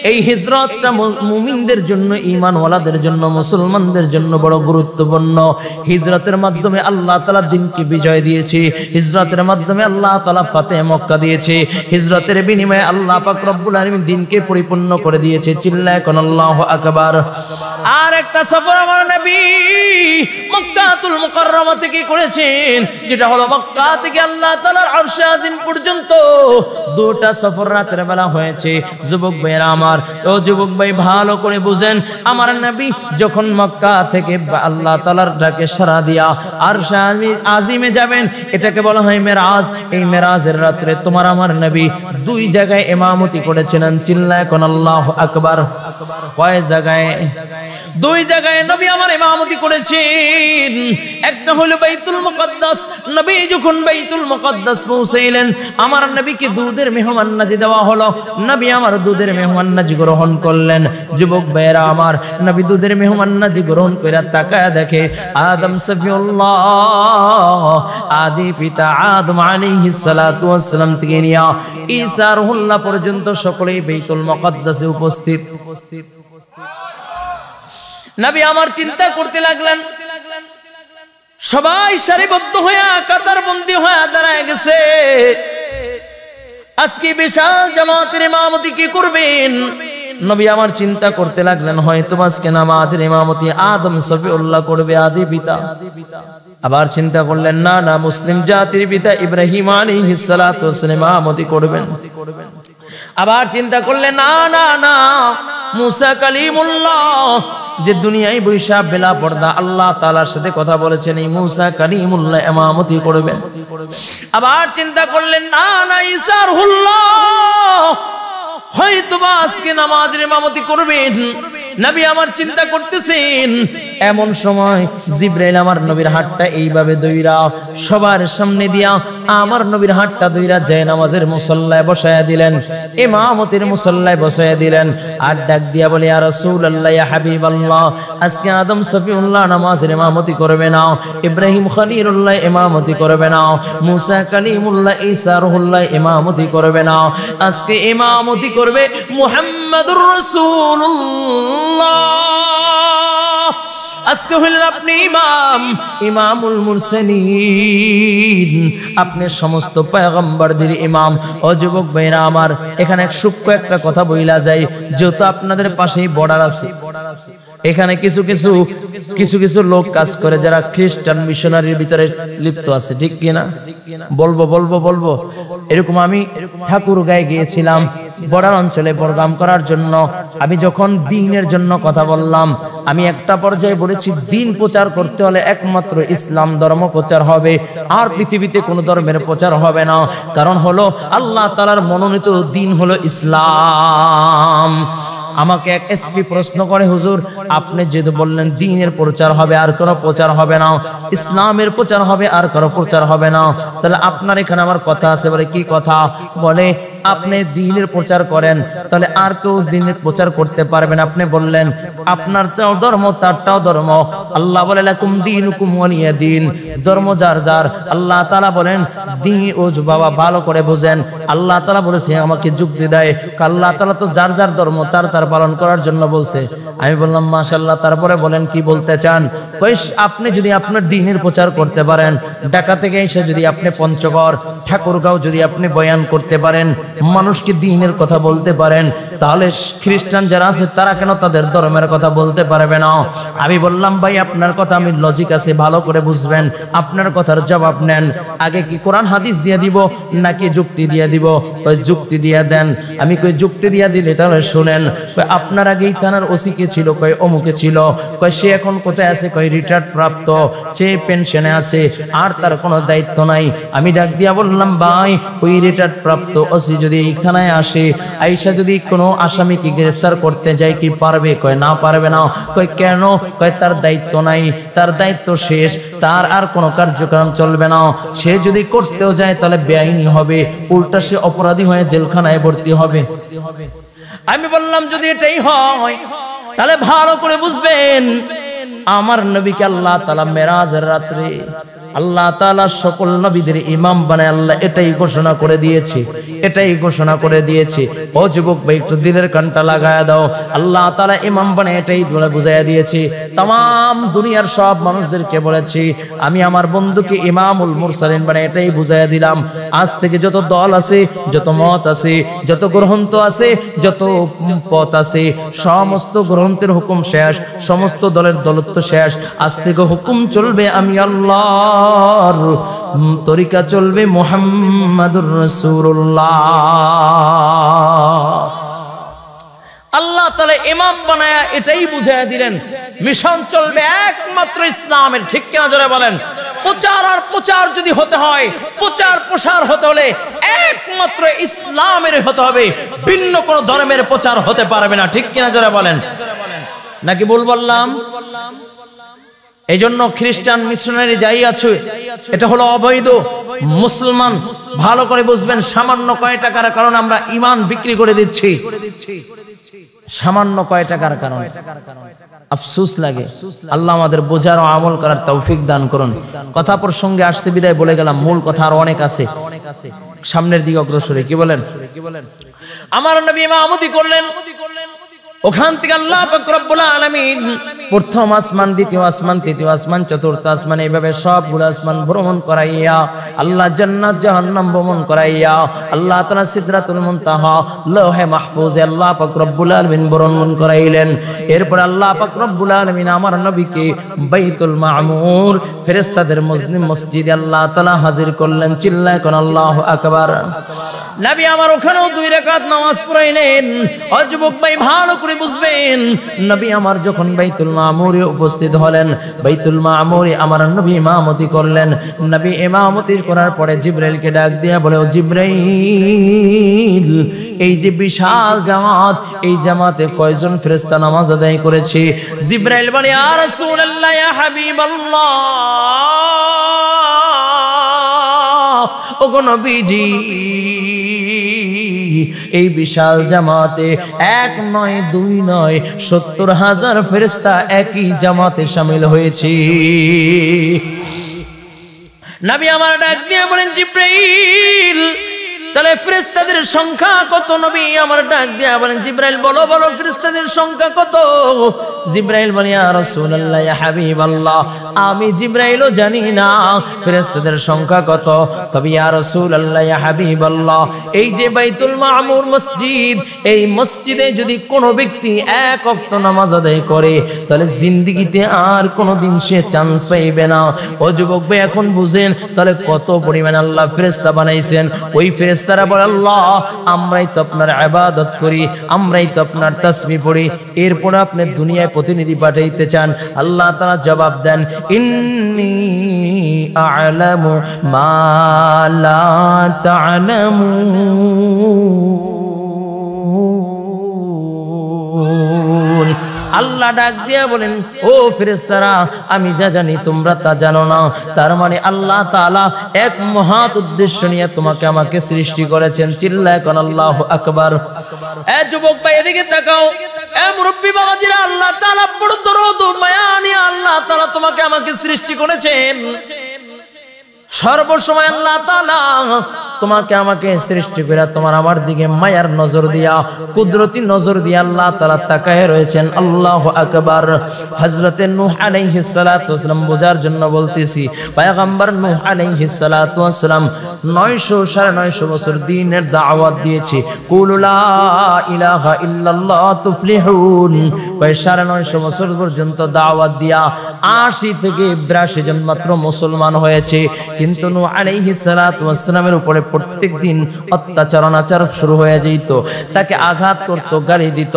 [SPEAKER 1] এই হিজরতটা মুমিনদের জন্য, ঈমানওয়ালাদের জন্য, মুসলমানদের জন্য বড় গুরুত্বপূর্ণ। হিজরতের মাধ্যমে আল্লাহ তাআলা দ্বীনকে বিজয় দিয়েছে, হিজরতের মাধ্যমে আল্লাহ তাআলা ফাতেহ মক্কা দিয়েছে, হিজরতের বিনিময়ে আল্লাহ পাক রব্বুল আলামিন দ্বীনকে পরিপূর্ণ করে দিয়েছে। চিল্লায় কোন আল্লাহু আকবার। আর একটা সফর আমার নবী মক্কাতুল মুকাররমা থেকে করেছেন, যেটা হলো মক্কা থেকে আল্লাহ তাআলার আরশে আজিম পর্যন্ত দুটা সফর রাতের বেলা হয়েছে। যুবক ভাইরা আমার, ও যুবক ভাই ভালো করে বুঝেন, আমার নবী যখন মক্কা থেকে আল্লাহ তাআলার ডাকে সাড়া দিয়া আরশে আজিমে যাবেন, এটাকে বলা হয় মেরাজ। এই মেরাজের রাত্রে তোমার আমার নবী দুই জায়গায় ইমামতি করেছিলেন। চিল্লায় কোন আল্লাহু আকবার। কয় জায়গায়? দুই জায়গায় নবী আমার ইমামতি করেছেন। একটা হলো বাইতুল মুকদ্দাস। নবী যখন বাইতুল মুকদ্দাস পৌঁছাইলেন, আমার নবীকে দুধের মেহমাননাজি দেওয়া হলো। নবী আমার দুধের মেহমাননাজি গ্রহণ করলেন। যুবক ভাইরা আমার, নবী দুধের মেহমাননাজি গ্রহণ করে তাকায় দেখে আদম সফিউল্লাহ, আদি পিতা আদম আলাইহিস সালাতু ওয়াস সালাম থেকে নিয়া ঈসা রুহুল্লাহ পর্যন্ত সকলেই বাইতুল মুকদ্দাসে উপস্থিত। নবী আমার চিন্তা করতে লাগলেন, সবাই সারিবদ্ধ হয়ে কাতারবন্দি হয়ে দাঁড়ায় গেছে। আজকে বিশাল জামাতের ইমামতি কি করবেন? নবী আমার চিন্তা করতে লাগলেন, হয়তো আজকে নামাজের ইমামতি আদম সফিউল্লাহ করবে, আদি পিতা। আবার চিন্তা করলেন, না না, মুসলিম জাতির পিতা ইব্রাহিম আলাইহিস সালাতু ওয়াস সালাম ইমামতি করবেন। আবার চিন্তা করলেন, না না না, মুসা কালিমুল্লাহ যে দুনিয়ায় বৈশা বেলা পর্দা আল্লাহ তাআলার সাথে কথা বলেছেন, এই মুসা কালিমুল্লাহ ইমামতি করবেন। আবার চিন্তা করলেন, না না, ঈসা রুহুল্লাহ হয়তো আজকে নামাজের ইমামতি করবেন। নবী আমার চিন্তা করতেছেন, এমন সময় জিবরাইল আমার নবীর হাতটা এইভাবে দইরা সবার সামনে দিয়া আমার নবীর হাতটা দইরা যায় নামাজের মুসল্লায় বসায়া দিলেন, ইমামতির মুসল্লায় বসায়া দিলেন। আর ডাক দিয়া বলে, ইয়া রাসূলুল্লাহ, ইয়া হাবিবাল্লাহ, আজকে আদম সফিউল্লাহ নামাজের ইমামতি করবে না, ইব্রাহিম খলিলুল্লাহ ইমামতি করবে না, মুসা কালিমুল্লাহ ঈসা রুহুল্লাহ ইমামতি করবে না, আজকে ইমামতি করবে মুহাম্মাদুর রাসূলুল্লাহ আজকে হলেন আপনি ইমাম, ইমামুল মুরসালিন, আপনি সমস্ত পয়গম্বরদের ইমাম। ও যুবক ভাইরা আমার, এখানে এক সূক্ষ্ম একটা কথা বইলা যায়, যেহেতু আপনাদের পাশেই বর্ডার আছে, এখানে কিছু কিছু লোক কাজ করে যারা খ্রিস্টান মিশনারির ভিতরে লিপ্ত আছে, ঠিক কিনা? বলবো এরকম আমি ঠাকুরগাঁয়ে গিয়েছিলাম বর্ডার অঞ্চলে প্রোগ্রাম করার জন্য। আমি যখন দ্বীনের জন্য কথা বললাম, আমি একটা পর্যায়ে বলেছি দ্বীন প্রচার করতে হলে একমাত্র ইসলাম ধর্ম প্রচার হবে, আর পৃথিবীতে কোনো ধর্মের প্রচার হবে না। কারণ হলো আল্লাহ তাআলার মনোনীত দ্বীন হলো ইসলাম। আমাকে এক এসপি প্রশ্ন করে, হুজুর আপনি যেহেতু বললেন দ্বীনের প্রচার হবে আর কোনো প্রচার হবে না, ইসলামের প্রচার হবে আর কোনো প্রচার হবে না, তাহলে আপনার এখানে আমার কথা আছে। বলে কি কথা? বলে আপনি দ্বীনের প্রচার করেন, তাহলে আর কেউ দ্বীনের প্রচার করতে পারবেন? আপনি বললেন আপনারটাও ধর্ম তারটাও ধর্ম। আল্লাহ বলে লাকুম দীনুকুম ওয়ালিয়া দীন, ধর্ম যার যার। আল্লাহ তাআলা বলেন দ্বীন, ও বাবা ভালো করে বুঝেন, আল্লাহ তাআলা বলেছে আমাকে যুক্তি দেয়, আল্লাহ তাআলা তো যার যার ধর্ম তার তার পালন করার জন্য বলছে। আমি বললাম মাশাআল্লাহ, তারপরে বলেন কি বলতে চান? কই আপনি যদি আপনার দ্বীনের প্রচার করতে পারেন, ঢাকা থেকে এসে যদি আপনি পঞ্চগড় ঠাকুরগাঁও যদি আপনি বয়ান করতে পারেন, মানুষকে দ্বীনের কথা বলতে পারেন, তাহলে খ্রিস্টান যারা আছে তারা কেন তাদের ধর্মের কথা বলতে পারবে না? আমি বললাম ভাই আপনার কথা আমি লজিক আছে, ভালো করে বুঝবেন, আপনার কথার জবাব নেন। আগে কি কোরআন হাদিস দিয়ে দিব নাকি যুক্তি দিয়ে দিব? ওই যুক্তি দিয়ে দেন। আমি কই যুক্তি দিয়ে দিলে তাহলে শুনেন, আপনার আগেই থানার ওসি কে ছিল, কয় অমুকে ছিল, কয় সে এখন কোথায় আছে, কয় রিটায়ার্ড প্রাপ্ত, সে পেনশনে আছে, আর তার কোনো দায়িত্ব নাই। আমি ডাক দিয়া বললাম ভাই ওই রিটায়ার্ড প্রাপ্ত ওসি যদি এই থানায় আসে, আইসা যদি কোনো আসামিকে গ্রেফতার করতে যায় কি পারবে? কয় না পারবে না। কয় কেন? কয় তার দায়িত্ব নাই, তার দায়িত্ব শেষ, তার আর কোনো কার্যক্রম চলবে না। সে যদি করতেও যায় তাহলে বেআইনি হবে, উল্টা সে অপরাধী হয়ে জেলখানায় ভর্তি হবে। আমি বললাম যদি এটাই হয় তাহলে ভালো করে বুঝবেন, আমার নবীকে আল্লাহ তাআলা মেরাজের রাত্রে আল্লাহ তাআলা সকল নবীদের ইমাম বানায় আল্লাহ এটাই ঘোষণা করে দিয়েছে, এটাই ঘোষণা করে দিয়েছে। ও যুবক ভাই একটু দিলের কানটা লাগায়া দাও, আল্লাহ তাআলা ইমাম বানায় এটাই বুঝাইয়া দিয়েছে। তাম দুনিয়ার সব মানুষদেরকে বলেছি আমি আমার বন্ধুকে ইমামুল মুরসালিন বানায় এটাই বুঝাইয়া দিলাম। আজ থেকে যত দল আছে, যত মত আছে, যত গ্রন্থ আছে, যত পথ আছে, সমস্ত গ্রন্থের হুকুম শেষ, সমস্ত দলের দলত্ব শেষ। আজ থেকে হুকুম চলবে আমি আল্লাহ তরিকা চলবে মুহাম্মাদুর রাসূলুল্লাহ। আল্লাহ তাআলা ইমাম বানায়া এটাই বুঝাইয়া দিলেন, মিশন চলবে একমাত্র ইসলামের। ঠিক কিনা জোরে বলেন? প্রচার আর প্রচার যদি হতে হয়, প্রচার প্রসার হতে হলে একমাত্র ইসলামের হতে হবে, ভিন্ন কোন ধর্মের প্রচার হতে পারবে না। ঠিক কিনা জোরে বলেন? নাকি ভুল বললাম? এই জন্য খ্রিস্টান মিশনারি যাই আছে এটা হলো অবৈধ। মুসলমান ভালো করে বুঝবেন, সামান্য কয় টাকার কারণে আমরা ঈমান বিক্রি করে দিচ্ছি, সামান্য কয় টাকার কারণে। আফসোস লাগে। আল্লাহ আমাদের বোঝার ও আমল করার তৌফিক দান করুন। কথা প্রসঙ্গে আসছে বিদায় বলে গেলাম, মূল কথা আর অনেক আছে, সামনের দিকে অগ্রসর। কি বলেন? আমার নবী ইমামতি করলেন, ওখান থেকে আল্লাহ পাক রব্বুল আলামিন প্রথম আসমান, দ্বিতীয় আসমান, তৃতীয় আসমান, চতুর্থ আসমান, এইভাবে সবগুলো আসমান ভ্রমণ করাইয়া, আল্লাহ জান্নাত জাহান্নাম ভ্রমণ করাইয়া, আল্লাহ তাআলা সিদরাতুল মুনতাহা লৌহে মাহফুজে আল্লাহ পাক রব্বুল আলামিন ভ্রমণ করাইলেন। এরপর আল্লাহ পাক রব্বুল আলামিন আমার নবীকে বাইতুল মামুর ফেরেশতাদের মসজিদে আল্লাহ তাআলা হাজির করলেন। চিল্লায় কোন আল্লাহু আকবার। নবী আমার ওখানেও 2 রাকাত নামাজ পড়াইলেন। ও যুবক ভাই ভালো করে বুঝবেন, নবী আমার যখন বাইতুল মামুরে উপস্থিত হলেন, বাইতুল মামুরে আমার নবী ইমামতি করলেন। নবী ইমামতি করার পরে জিবরাইলকে ডাক দিয়া বলে, ও জিবরাইল, এই যে বিশাল জামাত, এই জামাতে কয়জন ফেরেশতা নামাজ আদায় করেছে? জিবরাইল বলে, ইয়া রাসূলুল্লাহ, ইয়া হাবিবাল্লাহ, ওগো নবীজি, এই বিশাল জামাতে 1 নয় 2 নয় 70,000 ফেরেশতা একই জামাতে শামিল হয়েছে। নবী আমার ডাক দিয়ে বলেন, জিবরাইল তাহলে ফেরেশতাদের সংখ্যা কত? নবী আমার ডাক দিয়া বলেন, জিবরাইল বলো বলো ফেরেশতাদের সংখ্যা কত? জিবরাইল বলে, ইয়া রাসূলুল্লাহ, ইয়া হাবিবাল্লাহ, আমি জিবরাইলও জানি না ফেরেশতাদের সংখ্যা কত। তবে ইয়া রাসূলুল্লাহ, ইয়া হাবিবাল্লাহ, এই যে বাইতুল মামুর মসজিদ, এই মসজিদে যদি কোনো ব্যক্তি এক ওয়াক্ত নামাজ আদায় করে তাহলে জিন্দেগিতে আর কোনোদিন সে চান্স পাইবে না। ও যুবক ভাই, এখন বুঝেন তাহলে কত পরিমাণ আল্লাহ ফেরেশতা বানাইছেন। ওই ফেরেশতারা বলে, আল্লাহ আমরাই তো আপনার ইবাদত করি, আমরাই তো আপনার তাসবিহ পড়ি, এরপর আপনি দুনিয়ায় প্রতিনিধি পাঠাইতে চান? আল্লাহ তাআলা জবাব দেন, ইন্নী আ'লামু মা লা তা'লামুন। আল্লাহ ডাক দিয়া বলেন, ও ফেরেশতারা, আমি যা জানি তোমরা তা জানো না। তার মানে আল্লাহ তাআলা এক মহৎ উদ্দেশ্য নিয়ে তোমাকে আমাকে সৃষ্টি করেছেন। চিল্লায় কোন আল্লাহু আকবার। এ যুবক ভাই এদিকে তাকাও, এ মুরব্বি বাবাজিরা, আল্লাহ তাআলা বড় দরদ ও মায়া নিয়ে আল্লাহ তাআলা তোমাকে আমাকে সৃষ্টি করেছেন। সর্বসময় আল্লাহ তাআলা তোমাকে আমাকে সৃষ্টি করে তোমার আমার দিকে মায়ার নজর দিয়া, কুদরতি নজর দিয়া আল্লাহ তাআলা তাকায় রয়েছেন। আল্লাহু আকবার। হযরতে নূহ আলাইহিস সালাতু ওয়াসসালাম বোঝার জন্য বলতেছি, পয়গম্বর নূহ আলাইহিস সালাতু ওয়াসসালাম 900 বছর দ্বীনের দাওয়াত দিয়েছে। কুলু লা ইলাহা ইল্লাল্লাহ তুফলিহুন। 950 বছর পর্যন্ত দাওয়াত দিয়া 80 থেকে 82 জন মাত্র মুসলমান হয়েছে। কিন্তু নূহ আলাইহিস সালাতু ওয়াসসালামের উপরে প্রত্যেক দিন অত্যাচার অনাচার শুরু হয়ে যেত, তাকে আঘাত করত, গালি দিত,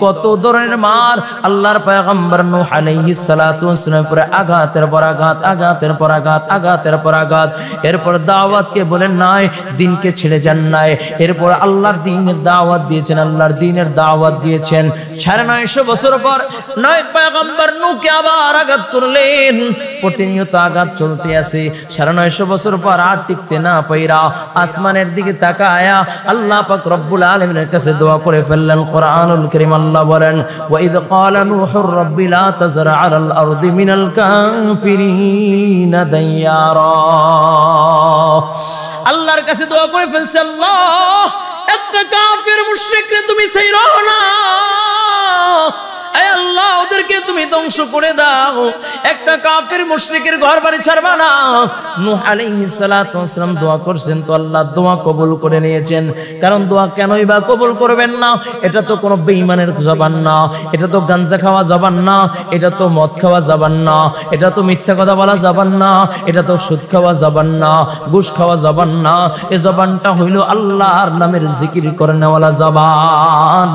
[SPEAKER 1] কত ধরনের মার। আল্লাহর পয়গম্বর নূহ আলাইহিস সালাতু ওয়াসসালামের উপরে আঘাতের পর আঘাত, আঘাতের পর আঘাত, আঘাতের পর আঘাত। এরপর দাওয়াতকে বলেন নাই, দিনকে ছেড়ে যান নাই। এরপর আল্লাহর দ্বীনের দাওয়াত দিয়েছেন, আল্লাহর দ্বীনের দাওয়াত দিয়েছেন। 950 বছর পর নয় পয়গম্বর নূহকে আবার আঘাত করলেন। প্রতিনিয়ত আঘাত চলতে আছে। 950 বছর পর আর টিকতে না পাইরা আসমানের দিকে তাকায়া আল্লাহ পাক রব্বুল আলামিনের কাছে দোয়া করে ফেললেন। কোরআনুল কারীম আল্লাহ বলেন, ওয়া ইয ক্বালা নূহুর রাব্বি লা তাযরা আলাল আরদি মিনাল কাফিরিনা দাইয়ারা। আল্লাহর কাছে দোয়া করে ফেলছে, আল্লাহ একটা কাফির মুশরিককে তুমি ছাইরো না, আয় আল্লাহ ওদেরকে তুমি ধ্বংস করে দাও, একটা কাফির মুশরিকের ঘর বাড়ি ছাড়বা না। নূহ আলাইহিস সালাতু ওয়াসসালাম দোয়া করছেন, তো আল্লাহ দোয়া কবুল করে নিয়েছেন। কারণ দোয়া কেনই বা কবুল করবেন না? এটা তো কোনো বেঈমানের জবান না, এটা তো গাঞ্জা খাওয়া জবান না, এটা তো মদ খাওয়া জবান না, এটা তো মিথ্যা কথা বলা জবান না, এটা তো সুদ খাওয়া জবান না, ঘুষ খাওয়া জবান না। এই জবানটা হইল আল্লাহর নামের জিকির করে নেওয়ালা জবান।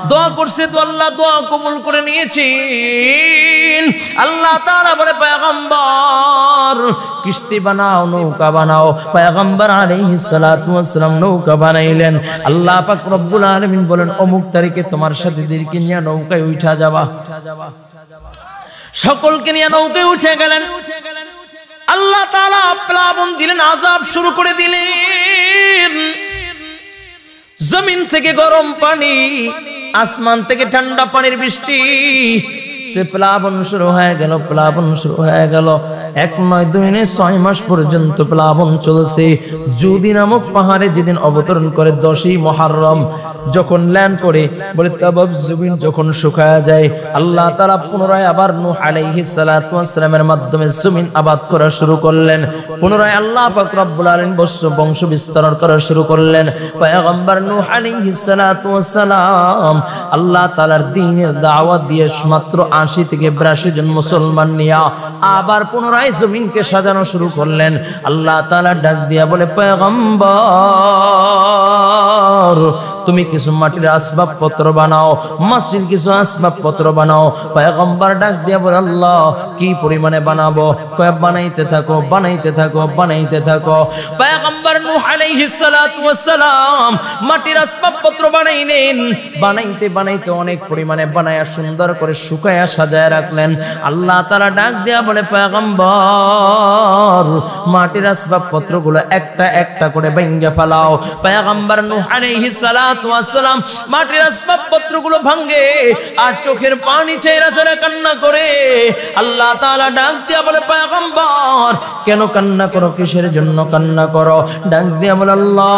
[SPEAKER 1] দোয়া করছে তো আল্লাহ দোয়া কবুল করে নিয়েছেন। আল্লাহ তাআলা বলে, পয়গম্বর কিস্তি বানাও, নৌকা বানাও। পয়গম্বর আলাইহিস সালাতু ওয়াসসালাম নৌকা বানাইলেন। আল্লাহ পাক রব্বুল আলামিন বলেন, অমুক তারিখে তোমার সাথীদেরকে নিয়ে নৌকায় উঠা যাবা। সকলকে নিয়ে নৌকায় উঠে গেলেন। আল্লাহ তাআলা প্লাবন দিলেন, আযাব শুরু করে দিলেন। জমিন থেকে গরম পানি, আসমান থেকে ঠান্ডা পানির বৃষ্টি, প্লাবন শুরু হয়ে গেল, প্লাবন শুরু হয়ে গেল। 1 নয় 2 নয় 6 মাস পর্যন্ত প্লাবন চলছে। জুদি নামক পাহাড়ে যেদিন অবতরণ করে 10ই মুহররম যখন ল্যান্ড করে, বলে তাবাব জমিন যখন শুকায় যায়, আল্লাহ তাআলা পুনরায় আবার নূহ আলাইহিস সালাতু ওয়াসসালামের মাধ্যমে জমিন আবাদ করা শুরু করলেন। পুনরায় আল্লাহ পাক রব্বুল আলামিন বংশ বিস্তার করা শুরু করলেন। পয়গম্বর নূহ আলাইহিস সালাতু ওয়াসসালাম আল্লাহ তাআলার দ্বীনের দাওয়াত দিয়ে মাত্র 80 থেকে 82 জন মুসলমান নিয়ে আবার পুনরায় জমিনকে সাজানো শুরু করলেন। আল্লাহ তাআলা ডাক দিয়া বলে, পয়গম্বর তুমি কিছু মাটির আসবাবপত্র বানাও, মাটির কিছু আসবাবপত্র বানাও। পয়গম্বর ডাক দিয়া বলে, আল্লাহ কি পরিমাণে বানাবো? কয় বানাইতে থাকো, বানাইতে থাকো, বানাইতে থাকো। পয়গম্বর নূহ আলাইহিস সালাতু ওয়াসসালাম মাটির আসবাবপত্র বানাইলেন। বানাইতে বানাইতে অনেক পরিমাণে বানায়া সুন্দর করে শুকায়া সাজায় রাখলেন। আল্লাহ তাআলা ডাক দিয়া বলে, পয়গম্বর মাটির আসবাবপত্রগুলো একটা একটা করে ভেঙে ফেলাও। পয়গম্বর নূহ আলাইহিস সালাম সালাতু ওয়াস সালাম মাটির আসবাবপত্রগুলো ভাঙে আর চোখের পানি ছেড়ে ছেড়ে কান্না করে। আল্লাহ তাআলা ডাক দিয়া বলে, পয়গম্বর কেন কান্না করো, কিসের জন্য কান্না করো? ডাক দিয়া বলে, আল্লাহ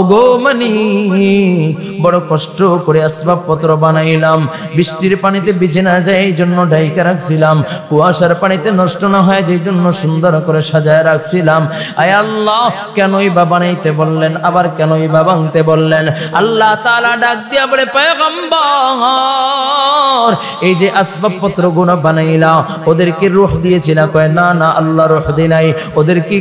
[SPEAKER 1] ওগো মালিক, বড় কষ্ট করে আসবাবপত্র বানাইলাম, বৃষ্টির পানিতে ভিজে না যায় এই জন্য ঢাইকা রাখছিলাম, কুয়াশার পানিতে নষ্ট না হয় যেই জন্য সুন্দর করে সাজায় রাখছিলাম। আয় আল্লাহ কেনই বা বানাইতে বললেন, আবার কেনই বা ভাঙতে বললেন? আল্লাহ তাআলা ডাক দিয়া বলে, পয়গম্বর এই যে আসবাবপত্র গুলো বানাইলা ওদেরকে রূহ দিয়েছিল? কয় না না আল্লাহ রূহ দেয় নাই।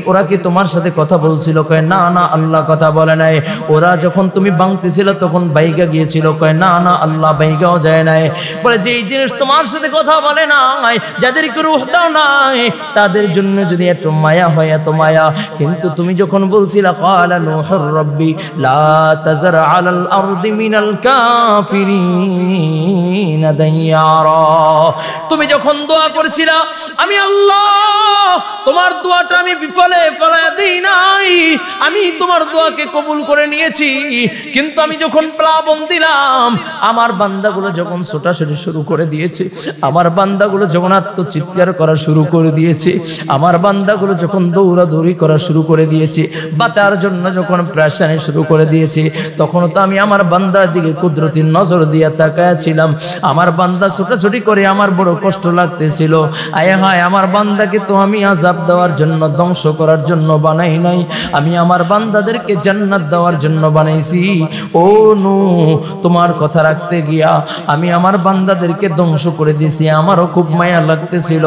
[SPEAKER 1] ওরা কি তোমার সাথে কথা বলছিল? কয় না না আল্লাহ কথা বলে নাই। ওরা যখন তুমি ভাঙতেছিল তখন বাইগা গিয়েছিল? কয় না না আল্লাহ বাইগাও যায় নাই। বলে যেই জিনিস তোমার সাথে কথা বলে নাই, যাদেরকে রূহ দাও নাই, তাদের জন্য যদি এত মায়া হয়, এত মায়া, কিন্তু তুমি যখন বলছিলা ক্বালা নূহুর রাব্বি লা তাযর আলাল আরদি মিনাল কাফিরিনা দাইয়ারা, তুমি যখন দোয়া করছিলা আমি আল্লাহ তোমার দোয়াটা আমি বিফলে ফেলায়া দেই নাই, আমি তোমার দোয়াকে কবুল করে নিয়েছি। কিন্তু আমি যখন প্লাবন দিলাম, আমার বান্দাগুলো যখন ছোটাছুটি শুরু করে দিয়েছে, আমার বান্দাগুলো যখন আত্মচিৎকার করা শুরু করে দিয়েছে, আমার বান্দাগুলো যখন দৌড়াদৌড়ি করা শুরু করে দিয়েছে, বাঁচার জন্য যখন প্রেশানি শুরু করে দিয়েছে, তখন তো আমি আমার বান্দার দিকে কুদরতি নজর দিয়ে তাকায়াছিলাম। আমার বান্দা ছোটাছুটি করে আমার বড় কষ্ট লাগতেছিল। আয় হায়, আমার বান্দাকে তো আমি আযাব দেওয়ার জন্য, ধ্বংস করার জন্য বানাই নাই, আমি আমার বান্দাদেরকে জান্নাত দেওয়ার জন্য বানাইছি। ও নূহ, তোমার কথা রাখতে গিয়া আমি আমার বান্দাদেরকে ধ্বংস করে দিয়েছি, আমারও খুব মায়া লাগতেছিল।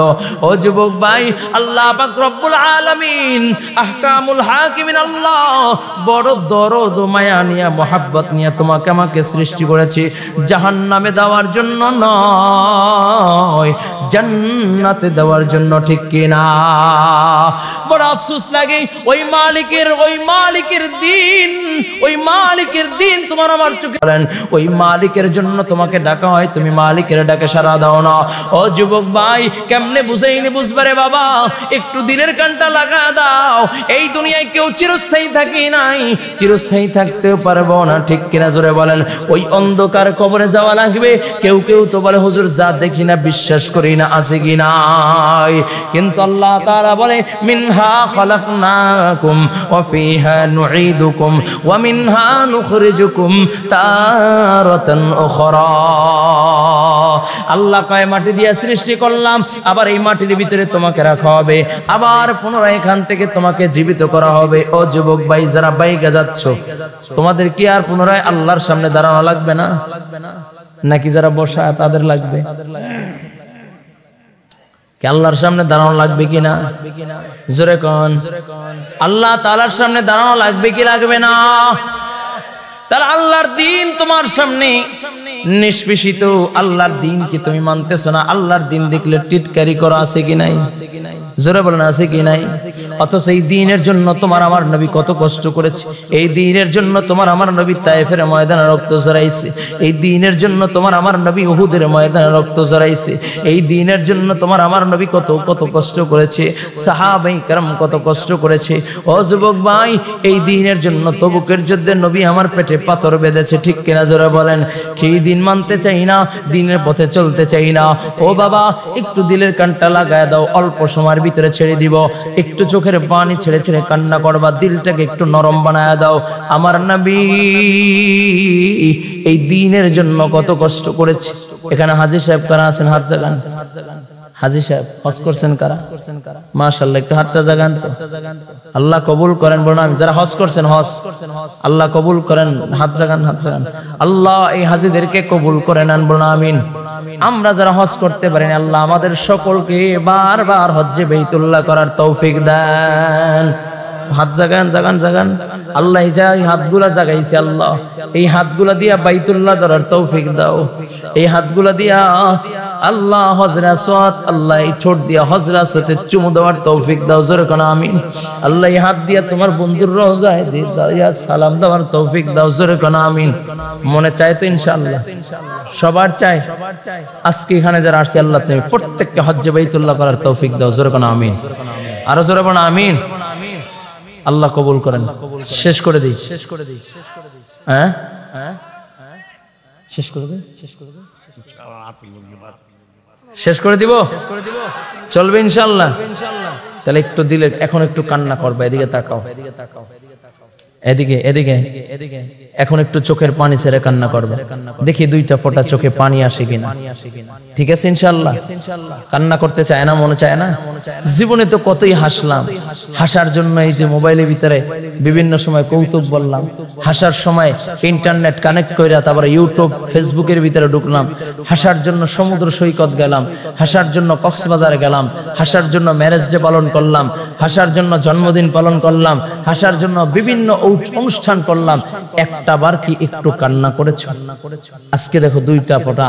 [SPEAKER 1] ও যুবক ভাই, আল্লাহ পাক রব্বুল আলামিন আহকামুল হাকিমিন আল্লাহ বড় দরদ মায়া নিয়া মোহাব্বত নিয়া তোমাকে আমাকে সৃষ্টি করেছে জাহান্নামে দেওয়ার জন্য নয়, জান্নাতে দেওয়ার জন্য, ঠিক কিনা? বড় আফসোস লাগে ওই মালিকের দিন তোমার আমার চোখে বলেন, ওই মালিকের জন্য তোমাকে ডাকা হয়, তুমি মালিকের ডাকে সাড়া দাও না। ও যুবক ভাই, কেমনে বুঝাইনি বুঝবারে বাবা, একটু দিলের কানটা লাগা দাও। এই দুনিয়ায় কেউ চিরস্থায়ী থাকি নাই, চিরস্থায়ী থাকতেও পারবো না, ঠিক কিনা? জোরে বলেন। ওই অন্ধকার কবরে যাওয়া লাগবে। কেউ কেউ তো বলে হুজুর যা দেখি না বিশ্বাস করি না, আছে কি নাই? কিন্তু আল্লাহ তাআলা বলে মিনহা খালাকনাকুম ওয়া ফিহা নুঈদুকুম ওয়া মিনহা নুখরিজুকুম তারাতান উখরা। আল্লাহ কয় মাটি দিয়ে সৃষ্টি করলাম, আবার এই মাটির ভিতরে তোমাকে রাখা হবে, আবার পুনরায় এখান থেকে তোমাকে জীবিত করা হবে। ও যুবক ভাই, যারা বাইগা যাচ্ছ, তোমাদের কি আর পুনরায় আল্লাহর সামনে দাঁড়ানো লাগবে না? নাকি যারা বসা তাদের লাগবে? কি আল্লাহর সামনে দাঁড়ানো লাগবে কিনা? জোরে কোন। আল্লাহ তাআলার সামনে দাঁড়ানো লাগবে কি লাগবে না? তাহলে আল্লাহর দ্বীন তোমার সামনে নিষ্পেষিত, আল্লাহর দ্বীন কি তুমি মানতেছো না? আল্লাহর দ্বীন দেখলে টিটকারি করা আছে কি নাই? জোরে বলেন, আছে কি নাই? অথচ এই দ্বীনের জন্য তোমার আমার নবী কত কষ্ট করেছে। এই দ্বীনের জন্য তোমার আমার নবী তায়েফের ময়দানে রক্ত ঝরাইছে। এই দ্বীনের জন্য তোমার আমার নবী উহুদের ময়দানে রক্ত ঝরাইছে। এই দ্বীনের জন্য তোমার আমার নবী কত কত কষ্ট করেছে, সাহাবায়ে কেরাম কত কষ্ট করেছে। ও যুবক ভাই, এই দ্বীনের জন্য তবুকের যুদ্ধে নবী আমার পেটে পাথর বেঁধেছে, ঠিক কিনা? জোরে বলেন। কি দিন মানতে চাই না, দিনের পথে চলতে চাই না। ও বাবা, একটু দিলের কানটা লাগায় দাও, অল্প সময়ের ভিতরে ছেড়ে দিব। একটু চোখের পানি ছেড়ে ছেড়ে কান্না করবা, দিলটাকে একটু নরম বানায় দাও। আমার নবী এই দ্বীনের জন্য কত কষ্ট করেছে। এখানে হাজী সাহেব কারা আছেন? হাত জাগান। হাজী সাহেব হজ করছেন কারা? মাশাআল্লাহ, একটু হাতটা জাগান তো। আল্লাহ কবুল করেন। বলুন আমি। যারা হজ করছেন, হজ আল্লাহ কবুল করেন। হাত জাগান, হাত জাগান। আল্লাহ এই হাজীদেরকে কবুল করে নেন। বলুন আমিন। আমরা যারা হজ করতে পারেন, আল্লাহ আমাদের সকলকে বারবার হজ্জে বাইতুল্লাহ করার তৌফিক দেন। হাত জাগান, জাগান, জাগান। আল্লাহ এই হাতগুলা জাগাইছে, আল্লাহ এই হাতগুলা দিয়া বাইতুল্লাহ ধরার তৌফিক দাও। এই হাতগুলা দিয়া আল্লাহ হজরে আসওয়াদ, আল্লাহ এই ছোট দিয়া হজরে আসওয়াদে চুমু দেওয়ার তৌফিক দাও। জোরে কোন আমিন। আল্লাহ এই হাত দিয়া তোমার বন্ধুর রওজায় দিয়া সালাম দেওয়ার তৌফিক দাও। জোরে কোন আমিন। মনে চায় তো ইনশাআল্লাহ? সবার চাই। আজকে এখানে যারা আসছে, আল্লাহ তুমি প্রত্যেককে হজ্জে বাইতুল্লাহ করার তৌফিক দাও। জোরে কোন আমিন। আরো জোরে কোন আমিন। আল্লাহ কবুল করেন। শেষ করে দিই, হ্যাঁ শেষ করে দিই, শেষ করে দিব, চলবে ইনশাআল্লাহ। তাহলে একটু দিলে এখন একটু কান্না করবে, এদিকে তাকাও, এদিকে এদিকে এদিকে, এখন একটু চোখের পানি ছেড়ে কান্না করবে, দেখি দুইটা ফোঁটা চোখে পানি আসে কিনা। ঠিক আছে ইনশাআল্লাহ। কান্না করতে চায় না, মনে চায় না? জীবনে তো কতই হাসলাম, হাসার জন্য এই যে মোবাইলের ভিতরে বিভিন্ন সময় কৌতুক বললাম, হাসার সময় ইন্টারনেট কানেক্ট করে তারপর ইউটিউব ফেসবুকের ভিতরে ঢুকলাম, হাসার জন্য সমুদ্র সৈকত গেলাম, হাসার জন্য কক্সবাজার গেলাম, হাসার জন্য ম্যারেজ ডে পালন করলাম, হাসার জন্য জন্মদিন পালন করলাম, হাসার জন্য বিভিন্ন অনুষ্ঠান করলাম। একটা বার কি একটু কান্না করেছ? আজকে দেখো দুইটা ফোঁটা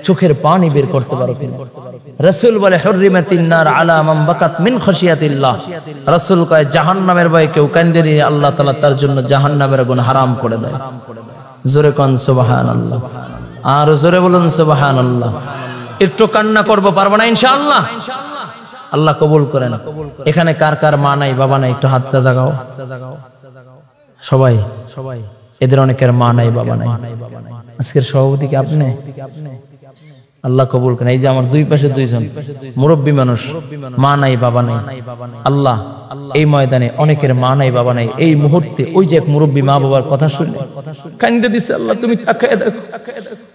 [SPEAKER 1] চোখের পানি বের করতে পারো কিনা? রাসূল বলে হুররিমাতিন নার আলা মান বাকাত মিন খাশিয়াতিল্লাহ। রাসূল কয় জাহান্নামের ভয়ে কেউ কান্দে দিলে আল্লাহ তাআলা তার জন্য জাহান্নামের আগুন হারাম করে দেয়। জোরে কোন সুবহানাল্লাহ, আর জোরে বলুন সুবহানাল্লাহ। একটু কান্না করব, পারবো না ইনশাআল্লাহ? আল্লাহ কবুল করেন। এখানে কার কার মা নাই বাবা নাই একটু হাতটা জাগাও। সবাই সবাই, এদের অনেকের মা নাই বাবা নাই। আজকের সভাপতি কি আপনি? আল্লাহ কবুল করেন। এই যে আমার দুই পাশে দুইজন মুরব্বী মানুষ, মা নাই বাবা নাই। আল্লাহ এই ময়দানে অনেকের মা নাই বাবা নাই। এই মুহূর্তে ওই যে এক মুরব্বী মা বাবার কথা শুনে কান্দে দিছে, আল্লাহ তুমি তাকায় দেখো,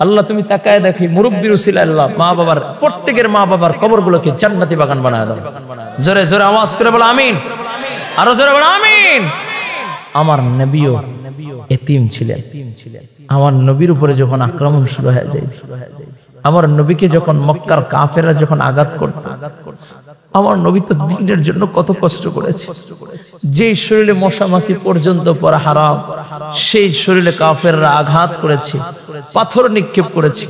[SPEAKER 1] আল্লাহ তুমি তাকায় দেখি মুরব্বীর উসিলা আল্লাহ মা বাবার, প্রত্যেকের মা বাবার কবরগুলোকে জান্নাতি বাগান বানায় দাও। জোরে জোরে আওয়াজ করে বলো আমিন, আরো জোরে বলো আমিন। আমার নবীও এতিম ছিলেন। আমার নবীর উপরে যখন আক্রমণ শুরু হয়ে যায়, আমার নবীকে যখন মক্কার কাফেররা যখন আঘাত করত, আমার নবী তো দ্বীনের জন্য কত কষ্ট করেছে। যে শরীরে মশা মাছি পর্যন্ত পরা হারাম, সেই শরীরে কাফেররা আঘাত করেছে, পাথর নিক্ষেপ করেছে।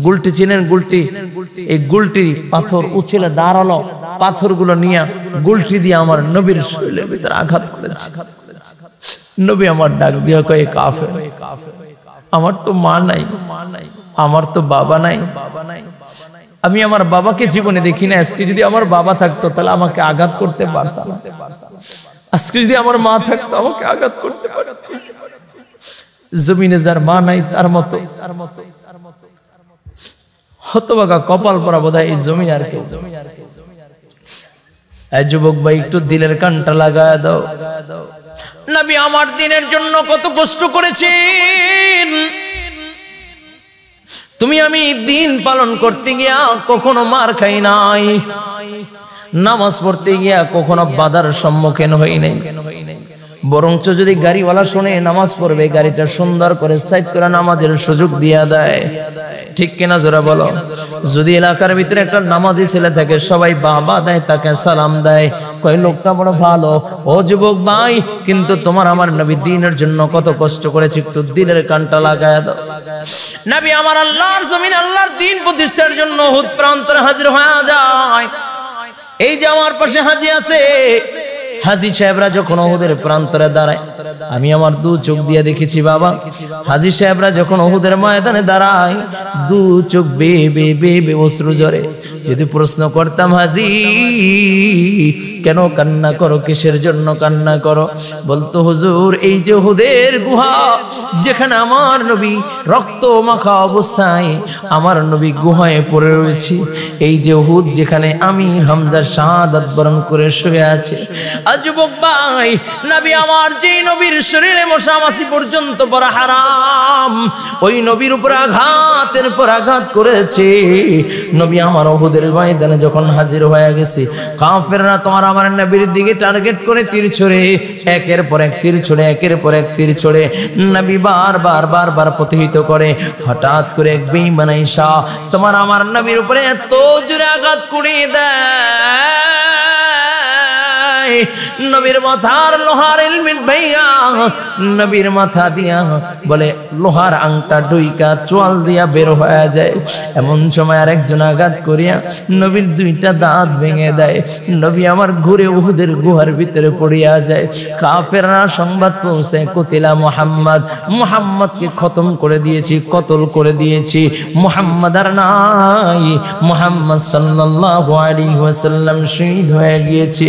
[SPEAKER 1] গুলটি চিনেন? গুলটি, এই গুলটি পাথর উছিলে দাঁড়ালো, পাথরগুলো নিয়ে গুলটি দিয়ে আমার নবীর শরীরের ভিতরে আঘাত করেছে। নবী আমার ডাক দিয়া কয়ে কাফের, আমার তো মা নাই, আমার তো বাবা নাই, আমি আমার বাবাকে জীবনে দেখি না। আজকে যদি আমার বাবা থাকতো তাহলে আমাকে আঘাত করতে পারতাম, আজকে যদি আমার মা থাকতো আমাকে আঘাত করতে পারত। জমিনে যার মা নাই তার মতো হতভাগা কপাল পরা বোধহয় এই জমিন আর কেউ। যুবক ভাই একটু দিলের কানটা লাগায় দাও। নবী আমার দিনের জন্য কত কষ্ট করেছেন। তুমি আমি দিন পালন করতে গিয়া কখনো মার খাই নাই, নামাজ পড়তে গিয়া কখনো বাধার সম্মুখীন হই নাই। বরঞ্চ যদি গাড়িওয়ালা শুনে নামাজ পড়বে, গাড়িটা সুন্দর করে সাইড করে নামাজের সুযোগ দিয়া দেয়। ঠিক কিনা জোরে বলো? যদি এলাকার ভিতরে একটা নামাজি ছেলে থাকে, সবাই বাবা দেয়, তাকে সালাম দেয়, কয় লোকটা বড় ভালো। ও যুবক ভাই, কিন্তু তোমার আমার নবী দ্বীনের জন্য কত কষ্ট করেছে, একটু দিলের কানটা লাগায় দাও। নবী আমার আল্লাহর জমিন, আল্লাহর দ্বীন প্রতিষ্ঠার জন্য উহুদ প্রান্তরে হাজির হয়ে যায়। এই যে আমার পাশে হাজি আছে, হাজি সাহেবরা যখন উহুদের প্রান্তরে দাঁড়ায়, আমি আমার দু চোখ দিয়ে দেখেছি বাবা, হাজি সাহেবরা যখন উহুদের ময়দানে দাঁড়ায়, দু চোখ বেয়ে বেয়ে অশ্রু ঝরে। যদি প্রশ্ন করতাম, হাজি কেন কান্না করো, কিসের জন্য কান্না করো? বলতো, হুজুর এই যে উহুদের গুহা, যেখানে আমার নবী রক্ত মাখা অবস্থায় আমার নবী গুহায় পড়ে রয়েছে, এই যে উহুদ যেখানে আমির হামজা শাহাদাত বরণ করে শুয়ে আছে। যুবক ভাই, নবী আমার যেই নবীর শরীরে মশা মাছি পর্যন্ত পড়া হারাম, ওই নবীর উপর আঘাতের পর আঘাত করেছে। নবী আমার উহুদের ময়দানে যখন হাজির হয়ে গেছে, কাফেররা তোমার আমার নবীর দিকে টার্গেট করে তীর ছড়ে, একের পর এক তীর ছড়ে, একের পর এক তীর ছড়ে। নবী বারবার প্রতিহিত করে। হঠাৎ করে এক বেঈমান আয়েশা তোমার আমার নবীর উপরে এত জোরে আঘাত করে দেয়, নবীর মাথার লোহার হেলমেট ভাইয়া নবীর মাথা দিয়া বলে লোহার আংটা ডুইকা চোয়াল দিয়া বের হয়ে যায়। এমন সময় আরেকজন আঘাত করিয়া নবীর দুইটা দাঁত ভেঙে দেয়। নবী আমার ঘুরে উহুদের গুহার ভিতরে পড়িয়া যায়। কাফেররা সংবাদ পৌঁছায়, কুতিলা মুহাম্মদ, মুহাম্মদকে খতম করে দিয়েছি, কতল করে দিয়েছি, মুহাম্মদ আর নাই, মুহাম্মদ সাল্লাল্লাহু আলাইহি ওয়াসাল্লাম শহীদ হয়ে গিয়েছে।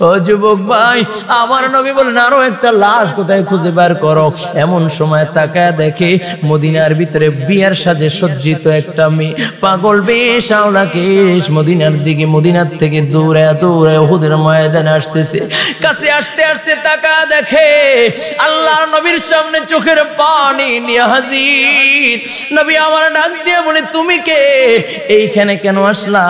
[SPEAKER 1] ও ও যুবক ভাই, আমার নবী বলেন আরো একটা লাশ কোথায় খুঁজে বের করো। এমন সময় তাকায় দেখে মদিনার ভিতরে বিয়ার সাজে সজ্জিত একটা মেয়ে, পাগল বেশ, আওলা কেশ, মদিনার দিকে, মদিনার থেকে দূরে দূরে উহুদের ময়দানে আসতেছে। কাছে আসতে আসতে তাকায় দেখে আল্লাহর নবীর সামনে চোখের পানি নিয়ে হাজির। নবী আমার ডাক দিয়ে বলে, তুমি কে, এইখানে কেন আসলা?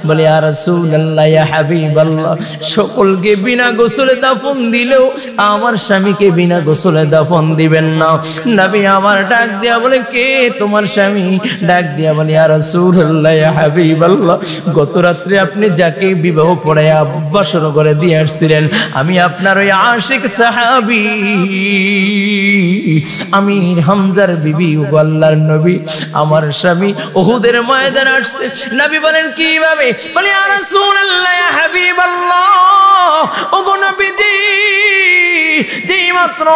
[SPEAKER 1] বলে, ইয়া রাসূলুল্লাহ, ইয়া হাবিবাল্লাহ, সকলকে বিনা গোসলে দাফন দিলেও আমার স্বামীকে বিনা গোসলে দাফন দিবেন না। নবী আমার ডাক দিয়া বলে, কে তোমার স্বামী? ডাক দিয়া বলে, ইয়া রাসূলুল্লাহ, ইয়া হাবিবাল্লাহ, গত রাত্রে আপনি যাকে বিবাহ পড়ায়া বাসর করে দিয়ে আসছিলেন, আমি আপনার ওই আশিক সাহাবী আমির হামজার বিবি। ও আল্লাহর নবী, আমার স্বামী উহুদের ময়দানে আসছে। নবী বলেন, কিভাবে? বলে, ইয়া রাসূলুল্লাহ, ইয়া হাবিবাল্লাহ, ওগো নবীজি, যেই মাত্র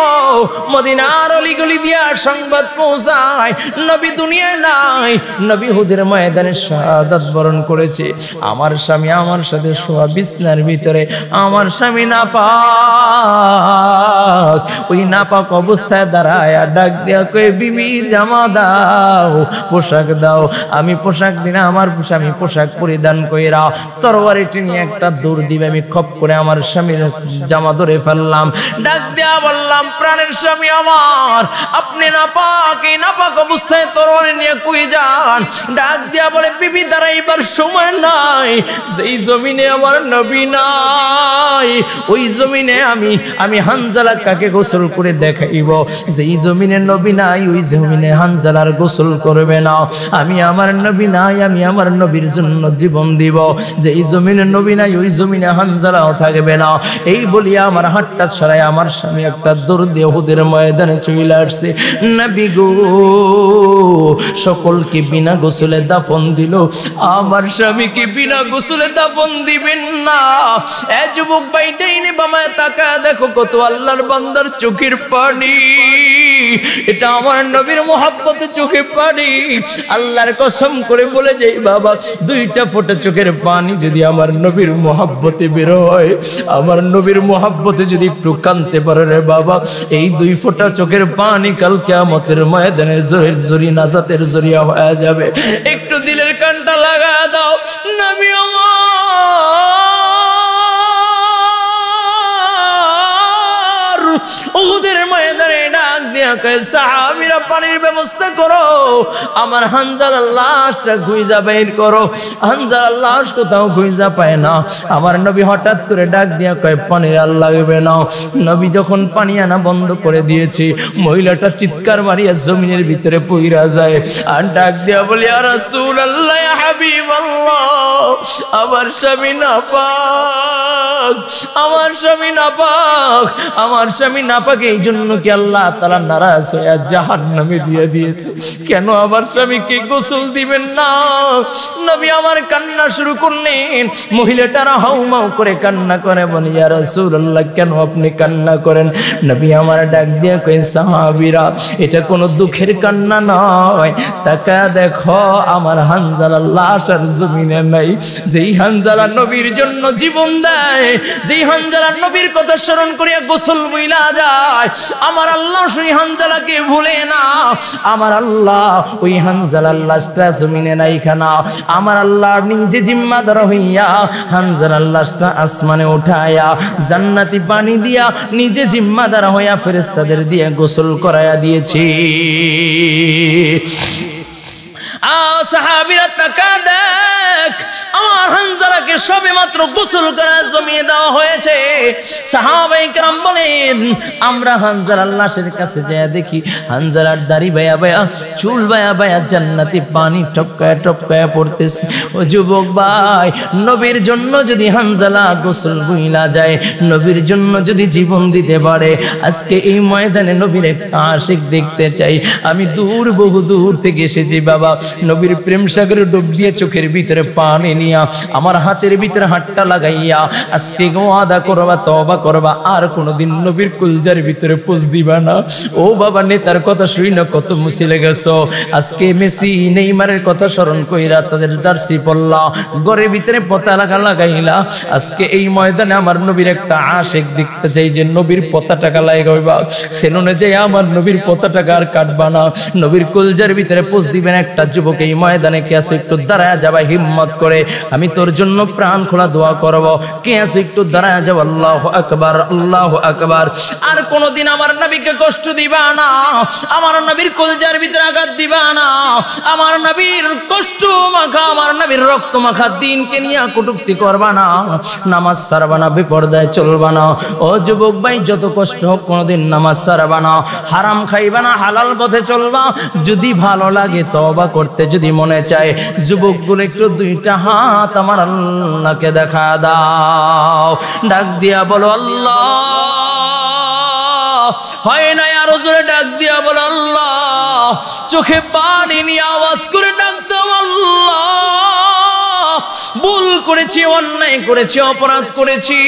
[SPEAKER 1] মদিনার অলিগলি দিয়া সংবাদ পৌঁছায় নবী দুনিয়ায় নাই, নবী উহুদের ময়দানে শাহাদাত বরণ করেছে। আমার স্বামী আমার সাথে শোয়া বিছনার ভিতরে, আমার স্বামী নাপাক। ওই নাপাক অবস্থায় দাঁড়ায় ডাক দেয়া কয়ে, বিবি জামা দাও, পোশাক দাও। আমি পোশাক দিনা আমার স্বামী পোশাক পরিধান কইরা তরবারিটি নিয়ে একটা দৌড় দিবে, আমি খপ করে আমার স্বামীর জামা ধরে ফেললাম। ডাক দেয়া বললাম, প্রাণের স্বামী আমার, আপনি নাপাক, এই নাপাক অবস্থায় তরবারি নিয়ে কই যান? ডাক দেয়া বলে, বিবি দাঁড়াইবার সময় নাই, যেই জমিনে আমার নবী নাই ওই জমিনে আমি হানজালা কাকে গোসল করে দেখাইব? যেই জমিনে নবী নাই ওই জমিনে হানজালার গোসল করবে না। আমি আমার নবী নাই, আমি আমার নবীর জন্য জীবন দিব। যেই জমিনে নবী নাই ওই জমিনে হানজালাও থাকবে না। এই বলিয়া আমার হাতটা ছড়াই আমার স্বামী একটা দৌড় দিয়ে উহুদের ময়দানে চলে আসছে। নবী গো, সকলকে বিনা গোসলে দাফন দিল, আমার স্বামীকে বিনা গোসলে দাফন দিবেন না? এ যুবক ভাই, ডাইনে বামে তাকায় দেখো কত আল্লাহর বান্দার চোখের পানি। এটা আমার নবীর মোহাব্বতে চোখে পানি। আল্লাহর কসম করে বলে যাই বাবা, দুইটা ফোঁটা চোখের পানি যদি আমার নবীর মোহাব্বতে বের হয়, আমার নবীর মোহাব্বতে যদি একটু কাঁদতে পারে রে বাবা, এই দুই ফোঁটা চোখের পানি কাল কিয়ামতের ময়দানে জরি নাজাতের জরিয়া হয়ে যাবে। একটু দিলের কানটা লাগা দাও। নবী উহুদের ময়দানে ডাক দিয়া কয়, সাহাবীরা পানির ব্যবস্থা করো, আমার হানজালার লাশটা খুঁজা বের করো। হানজালার লাশ কোথাও খুঁজা পায় না। আমার নবী হঠাৎ করে ডাক দিয়া কয়, পানির আর লাগবে না। নবী যখন পানি আনা বন্ধ করে দিয়েছে, মহিলাটা চিৎকার মারিয়া জমিনের ভিতরে পইরা যায় আর ডাক দিয়া বলে, ইয়া রাসূলুল্লাহ, ইয়া হাবিবাল্লাহ, আমার স্বামী নাপাক, আমার স্বামী নাপাক, আমার স্বামী নাপাক। এই জন্য কি আল্লাহ তাআলা নারাজ হয়ে জাহান্নামে দিয়ে দিয়েছে? কেন আমার স্বামীকে গোসল দিবেন না? নবী আমার কান্না শুরু করলেন। মহিলাটারা হাউমাউ করে কান্না করে, বলে, ইয়া রাসূলুল্লাহ, কেন আপনি কান্না করেন? নবী আমার ডাক দিয়ে কয়, সাহাবীরা, এটা কোনো দুঃখের কান্না নয়, তাকায়া দেখো আমার হানজালার লাশ আর জমিনে নাই। যেই হানজালা নবীর জন্য জীবন দেয়, যেই হানজালা নবীর কথা স্মরণ করিয়া গোসল বইলা যায়, আমার আল্লাহ সেই হানজালাকে ভুলে না। আমার আল্লাহ ওই হানজালার লাশটা জমিনে নাই খানা, আমার আল্লাহ নিজে জিম্মাদার হইয়া হানজালার লাশটা আসমানে উঠায়া জান্নাতি পানি দিয়া নিজে জিম্মাদার হইয়া ফেরেশতাদের দিয়ে গোসল করায়া দিয়েছি। সাহাবীরা তাকা দেখ, আমার হানজালাকে সবে মাত্র গোসল করা জমিয়ে দেওয়া হয়েছে। সাহাবায়ে কেরাম বলেন, আমরা হানজালার লাশের কাছে যায় দেখি হানজালার দাড়ি বায়া বায়া, চুল বায়া বায়া জান্নাতি পানি টপকায়া টপকায়া পড়তেছে। ও যুবক ভাই, নবীর জন্য যদি হানজালা গোসল বইলা যায়, নবীর জন্য যদি জীবন দিতে পারে, আজকে এই ময়দানে নবীর একটা আশিক দেখতে চাই। আমি বহু দূর থেকে এসেছি বাবা, নবীর প্রেম সাগরে ডুব দিয়ে চোখের ভিতরে পানি নিয়া আমার হাতের ভিতরে হাতটা লাগাইয়া আজকে ওয়াদা করবা, তওবা করবা, আর কোনোদিন নবীর কুলজার ভিতরে পোজ দিবা না। ও বাবা, নেতার কথা শুই না কত মুছিলে গেছো, আজকে মেসি নেইমারের কথা স্মরণ কইরা তাদের জার্সি পরলা, ঘরের ভিতরে পতাকা লাগাইলা। আজকে এই ময়দানে আমার নবীর একটা আশিক দেখতে চাই যে নবীর পতাকা লাগাইবা, সেলুনে যে আমার নবীর পতাকা আর কাটবা না, নবীর কুলজার ভিতরে পোজ দিবেন একটা যুবক এই ময়দানে কে আছে একটু দাঁড়ায় যাবা হিম্মত করে, আমি তোর জন্য প্রাণ খোলা দোয়া করব। কে আছে একটু দাঁড়ায় যাও, আল্লাহু আকবার, আল্লাহু আকবার। আর কোনদিন আমার নবীকে কষ্ট দিবা না, আমার নবীর কুলজার ভিতরে আঘাত দিবা না, আমার নবীর কষ্ট মাখা, আমার নবীর রক্ত মাখা দিনকে নিয়ে কটূক্তি করবা না, নামাজ ছাড়বা না, বেপরদায় চলবা না। ও যুবক ভাই, যত কষ্ট হোক কোনদিন নামাজ ছাড়বা না, হারাম খাইবা না, হালাল পথে চলবা। যদি ভালো লাগে তওবা করতে যদি মনে চায়, যুবকগুলো একটু দুইটা হাত আমার আল্লাহকে দেখা দাও, ডাক দিয়া বলো আল্লাহ। হয় না আরো জোরে ডাক দিয়া বলো আল্লাহ, চোখে পানি নিয়ে আওয়াজ করে ডাক দাও আল্লাহ। ভুল করেছি, অন্যায় করেছি, অপরাধ করেছি,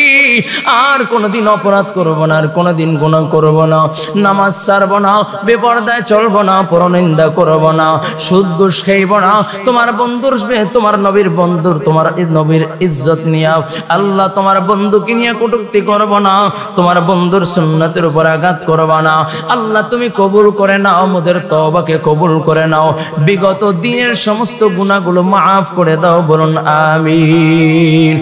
[SPEAKER 1] আর কোনোদিন অপরাধ করব না, আর কোনোদিন গুনাহ করব না, নামাজ ছাড়ব না, বেপরদায় চলব না, পরনিন্দা করব না, সুদ ঘুষ খাইব না, তোমার বন্ধুর তোমার নবীর বন্ধুর তোমার নবীর ইজ্জত নিয়া আল্লাহ তোমার বন্ধুকে নিয়ে কটূক্তি করব না, তোমার বন্ধুর সুন্নতের উপর আঘাত করব না। আল্লাহ তুমি কবুল করে নাও, আমাদের তওবাকে কবুল করে নাও, বিগত দিনের সমস্ত গুনাহগুলো মাফ করে দাও, বলুন আমিন।